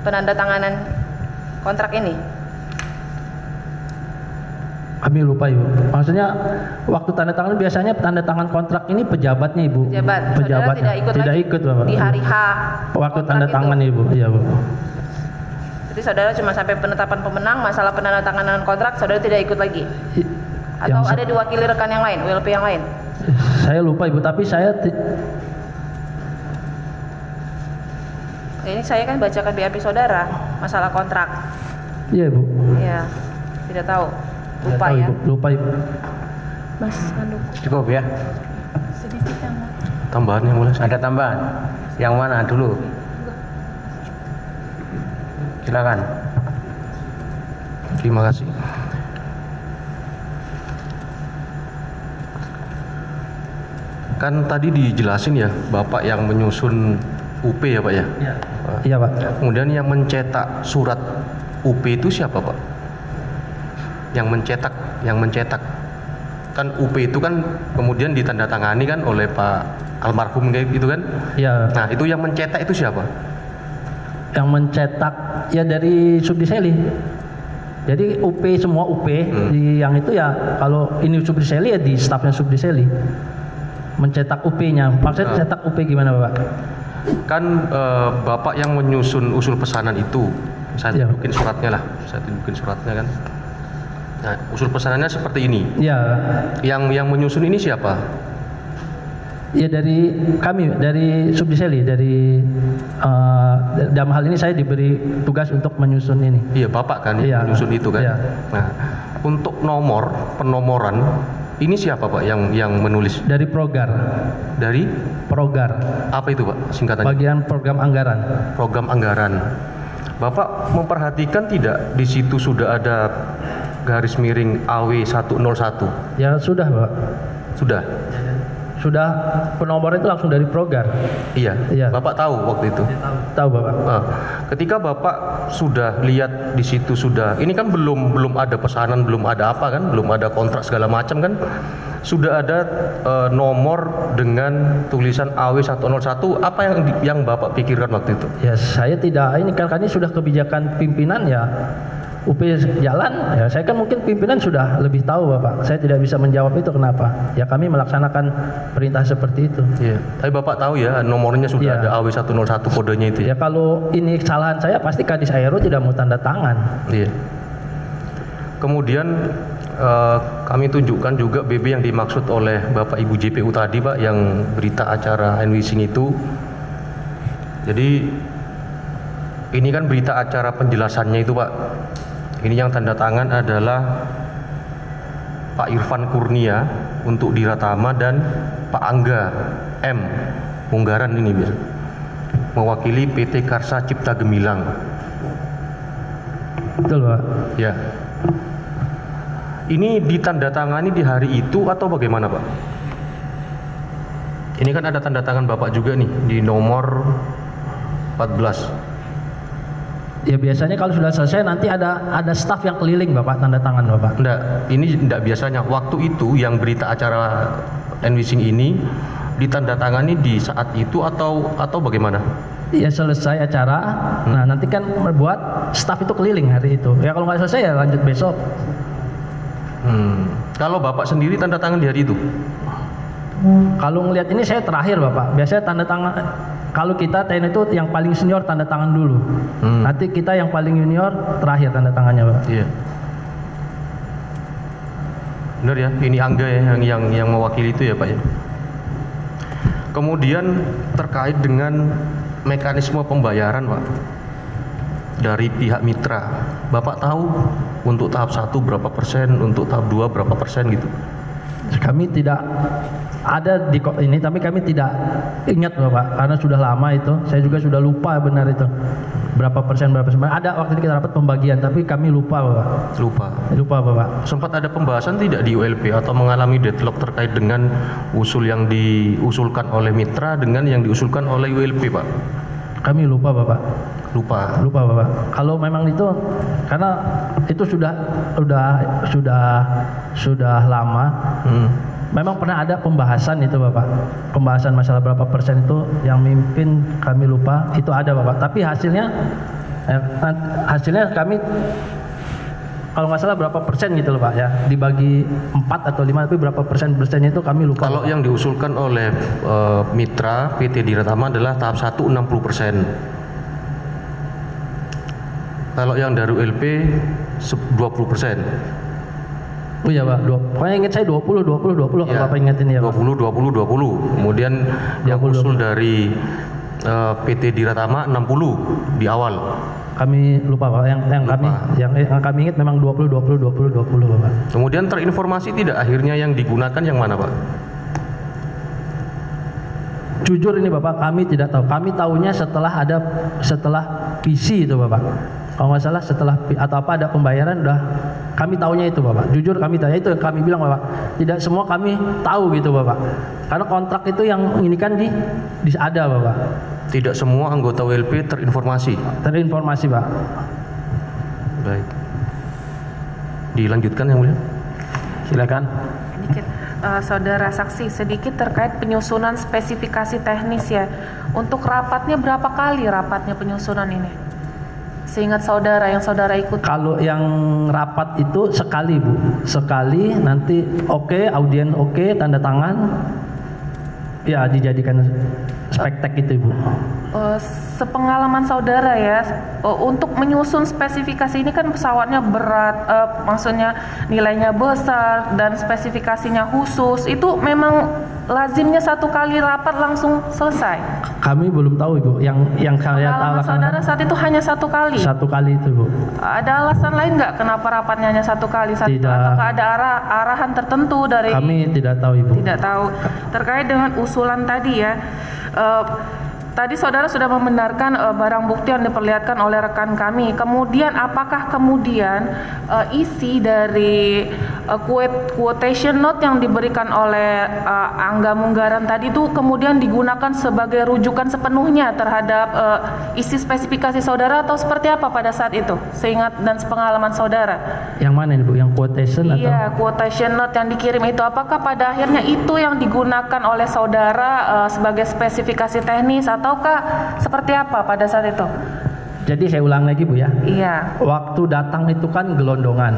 penandatanganan kontrak ini. Kami lupa, Ibu. Maksudnya waktu tanda tangan biasanya tanda tangan kontrak ini pejabatnya, Ibu. Pejabatnya tidak ikut Bapak. Di hari H. Waktu tanda tangan Ibu. Iya, Bu. Jadi saudara cuma sampai penetapan pemenang, masalah penandatanganan kontrak saudara tidak ikut lagi. Atau ada diwakili rekan yang lain, WLP yang lain? Saya lupa, Ibu, tapi ini saya kan bacakan BAP saudara masalah kontrak. Iya, Bu. Iya. Tidak tahu. Lupa tahu, ya. Ibu. Lupa, Ibu. Mas Handoko. Cukup ya. Sedikit yang Tambahannya mulai. Ada tambahan. Yang mana dulu? Silakan. Terima kasih. Kan tadi dijelasin ya, Bapak yang menyusun UP ya, Pak ya? Iya. Iya, Pak. Kemudian yang mencetak surat UP itu siapa, Pak? Yang mencetak. Kan UP itu kan kemudian ditandatangani kan oleh Pak almarhum kayak gitu kan? Iya. Nah, itu yang mencetak itu siapa? Yang mencetak ya dari Subdiseli. Jadi UP semua UP yang itu ya kalau ini Subdiseli ya di stafnya Subdiseli. Mencetak UP-nya. Maksudnya cetak UP gimana, Bapak? Kan Bapak yang menyusun usul pesanan itu. Saya tunjukin suratnya lah. Saya tunjukin suratnya kan. Nah, usul pesanannya seperti ini. Iya. Yang menyusun ini siapa? Ya dari kami, dari Subdiseli, dari dalam hal ini saya diberi tugas untuk menyusun ini. Iya, Bapak kan yang menyusun itu kan. Iya. Nah, untuk penomoran ini siapa, Pak yang menulis? Dari Progar. Dari Progar. Apa itu, Pak, singkatannya? Bagian program anggaran. Program anggaran. Bapak memperhatikan tidak di situ sudah ada AW101? Ya sudah Pak. Sudah penomoran itu langsung dari Progar. Iya. Bapak tahu waktu itu? Tahu Bapak. Ketika Bapak sudah lihat di situ ini kan belum ada pesanan, belum ada apa kan, belum ada kontrak segala macam kan, sudah ada nomor dengan tulisan AW101. Apa yang Bapak pikirkan waktu itu? Ya saya tidak, ini kan ini sudah kebijakan pimpinan ya. UP jalan, ya saya kan mungkin pimpinan sudah lebih tahu Bapak. Saya tidak bisa menjawab itu kenapa. Ya kami melaksanakan perintah seperti itu. Iya. Tapi Bapak tahu ya nomornya sudah ada AW101 kodenya itu. Ya kalau ini kesalahan saya pasti Kadis Aero tidak mau tanda tangan. Iya. Kemudian kami tunjukkan juga BB yang dimaksud oleh Bapak Ibu JPU tadi Pak, yang berita acara Enwising itu. Jadi ini kan berita acara penjelasannya itu Pak. Ini yang tanda tangan adalah Pak Irfan Kurnia untuk Diratama dan Pak Angga M. Munggaran ini biasa, mewakili PT Karsa Cipta Gemilang. Betul Pak. Ya. Ini ditandatangani di hari itu atau bagaimana Pak? Ini kan ada tanda tangan Bapak juga nih di nomor 14. Ya biasanya kalau sudah selesai nanti ada staf yang keliling Bapak tanda tangan Bapak. Enggak, ini enggak biasanya. Waktu itu yang berita acara Enwising ini ditandatangani di saat itu atau bagaimana? Ya selesai acara, nah nanti kan membuat staf itu keliling hari itu. Ya kalau nggak selesai ya lanjut besok. Kalau Bapak sendiri tanda tangan di hari itu? Kalau ngelihat ini saya terakhir Bapak. Biasanya tanda tangan, kalau kita TNI itu yang paling senior tanda tangan dulu. Nanti kita yang paling junior terakhir tanda tangannya Pak. Iya. Benar ya, ini Angga ya yang mewakili itu ya Pak ya. Kemudian terkait dengan mekanisme pembayaran Pak dari pihak mitra, Bapak tahu untuk tahap 1 berapa persen, untuk tahap 2 berapa persen gitu? Kami tidak ada di ini, tapi kami tidak ingat Bapak karena sudah lama itu. Saya juga sudah lupa benar itu berapa persen. Ada waktu itu kita dapat pembagian, tapi kami lupa Bapak. Lupa Bapak. Sempat ada pembahasan tidak di ULP atau mengalami deadlock terkait dengan usul yang diusulkan oleh mitra dengan yang diusulkan oleh ULP Pak? Kami lupa Bapak. Lupa Bapak. Kalau memang itu karena itu sudah lama. Memang pernah ada pembahasan itu Bapak. Pembahasan masalah berapa persen itu yang mimpin kami lupa, itu ada Bapak. Tapi hasilnya kami kalau nggak salah berapa persen gitu loh Pak ya. Dibagi 4 atau 5 tapi berapa persennya itu kami lupa. Kalau Bapak, yang diusulkan oleh mitra PT Diratama adalah tahap 1 60%. Kalau yang dari ULP 20%. Oh iya Pak, pokoknya ingat saya 20 kalau ya, Bapak ingetin ya Pak. 20. Kemudian yang usul dari PT Diratama 60 di awal. Kami lupa Pak, yang kami ingat memang 20 Bapak. Kemudian terinformasi tidak akhirnya yang digunakan yang mana Pak? Jujur ini Bapak, kami tidak tahu. Kami tahunya setelah PC itu Bapak. Kalau nggak salah setelah atau apa ada pembayaran udah kami tahunya itu Bapak. Jujur kami tahu itu kami bilang Bapak. Tidak semua kami tahu gitu Bapak. Karena kontrak itu yang ini kan di ada Bapak. Tidak semua anggota WLP terinformasi. Terinformasi Pak. Baik. Dilanjutkan yang mulia. Silakan. Sedikit, saudara saksi sedikit terkait penyusunan spesifikasi teknis ya. Untuk rapatnya berapa kali rapatnya penyusunan ini? Seingat saudara yang saudara ikut. Kalau yang rapat itu sekali Bu, sekali nanti audien tanda tangan, ya dijadikan spektek itu Ibu. Sepengalaman saudara ya, untuk menyusun spesifikasi ini kan pesawatnya berat, maksudnya nilainya besar dan spesifikasinya khusus, itu memang lazimnya satu kali rapat langsung selesai? Kami belum tahu Ibu, yang saya tahu saudara saat itu hanya satu kali? Satu kali itu Bu. Ada alasan lain nggak kenapa rapatnya hanya satu kali? Tidak. Ataukah ada arahan tertentu dari? Kami tidak tahu Ibu. Tidak tahu. Terkait dengan usulan tadi ya, Tadi saudara sudah membenarkan barang bukti yang diperlihatkan oleh rekan kami. Kemudian apakah kemudian isi dari quotation note yang diberikan oleh Angga Munggaran tadi itu kemudian digunakan sebagai rujukan sepenuhnya terhadap isi spesifikasi saudara atau seperti apa pada saat itu? Seingat dan sepengalaman saudara. Yang mana ini Bu? Yang quotation atau? Iya, quotation note yang dikirim itu apakah pada akhirnya itu yang digunakan oleh saudara sebagai spesifikasi teknis ataukah seperti apa pada saat itu? Jadi saya ulang lagi Bu ya. Iya. Waktu datang itu kan gelondongan.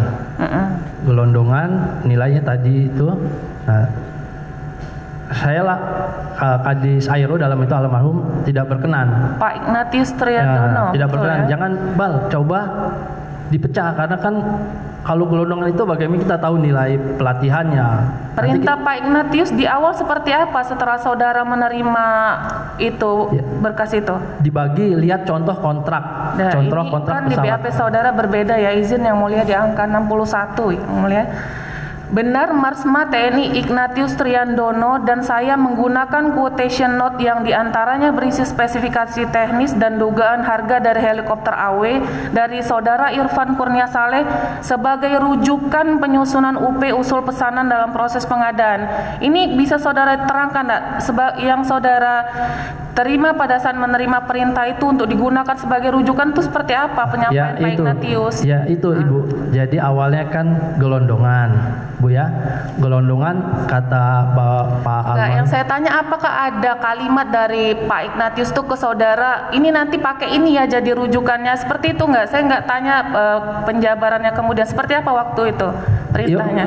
Gelondongan nilainya tadi itu. Nah, saya lah Kadis Aero dalam itu almarhum tidak berkenan. Pak Ignatius Triandono. Tidak berkenan. Ya? Jangan coba dipecah karena kan kalau gelondongan itu bagaimana kita tahu nilai pelatihannya. Perintah Pak Ignatius di awal seperti apa setelah saudara menerima itu berkas itu? Dibagi lihat contoh kontrak. Nah, contoh ini kontrak kan pesawat. di BAP saudara berbeda ya, izin yang mulia di angka 61 yang mulia. Benar Marsma TNI Ignatius Triandono dan saya menggunakan quotation note yang diantaranya berisi spesifikasi teknis dan dugaan harga dari helikopter AW dari saudara Irfan Kurnia Saleh sebagai rujukan penyusunan UP usul pesanan dalam proses pengadaan. Ini bisa saudara terangkan enggak? Yang saudara terima pada saat menerima perintah itu untuk digunakan sebagai rujukan itu seperti apa penyampaian Pak Ignatius? Ya itu Ibu. Jadi awalnya kan gelondongan Bu ya. Gelondongan kata Pak Alman. Yang saya tanya apakah ada kalimat dari Pak Ignatius itu ke saudara ini nanti pakai ini ya jadi rujukannya seperti itu enggak? Saya enggak tanya penjabarannya kemudian seperti apa waktu itu perintahnya.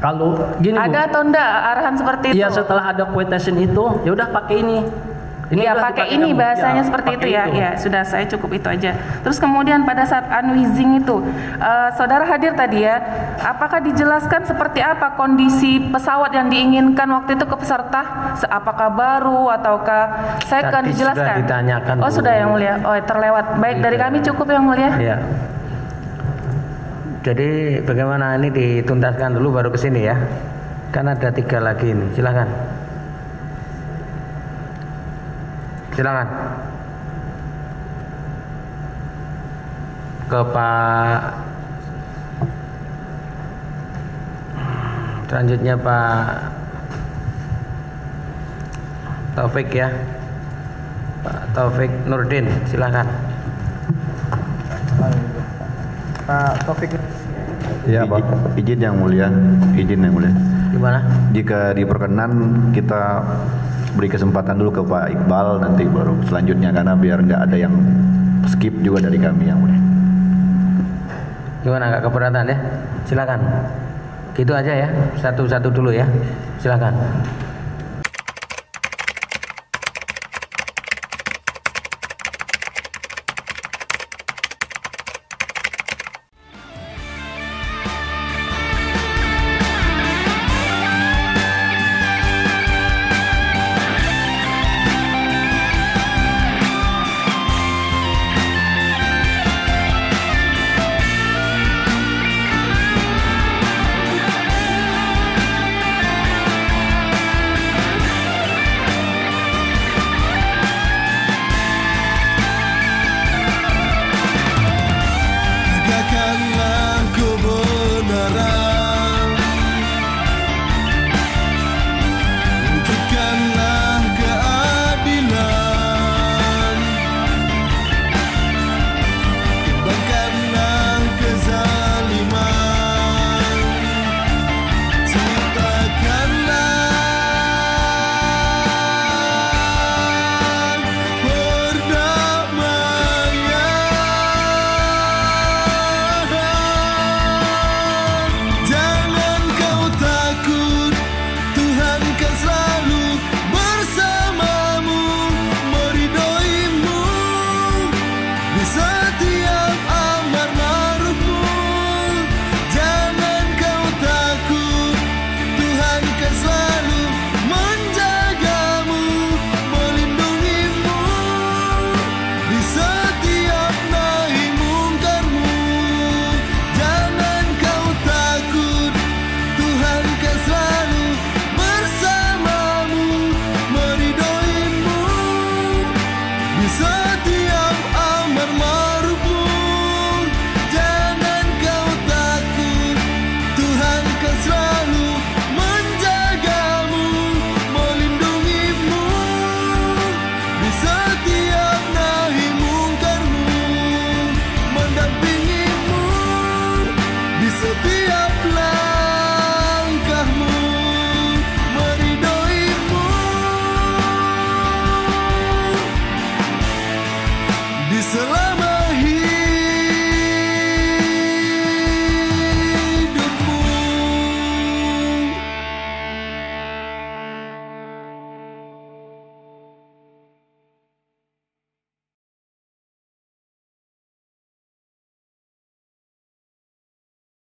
Kalau gini ada Bu, atau enggak arahan seperti itu? Iya setelah ada quotation itu ya udah pakai ini. Iya pakai ini bahasanya seperti itu ya. Ya sudah saya cukup itu aja. Terus kemudian pada saat unwheezing itu saudara hadir tadi ya. Apakah dijelaskan seperti apa kondisi pesawat yang diinginkan waktu itu ke peserta? Apakah baru ataukah saya akan dijelaskan? Sudah ditanyakan. Oh sudah yang mulia. Oh terlewat. Baik dari kami cukup yang mulia. Iya. Jadi bagaimana ini dituntaskan dulu baru ke sini ya. Kan ada 3 lagi ini. Silakan. Silakan. Ke Pak. Selanjutnya Pak Taufik ya. Pak Taufik Nurdin, silakan. Pak Taufik. Ya Pak, izin yang mulia. Gimana? Jika diperkenan kita beri kesempatan dulu ke Pak Iqbal nanti baru selanjutnya karena biar nggak ada yang skip juga dari kami yang mulia. Gimana, nggak keberatan ya? Silakan. Gitu aja ya, satu-satu dulu ya. Silakan.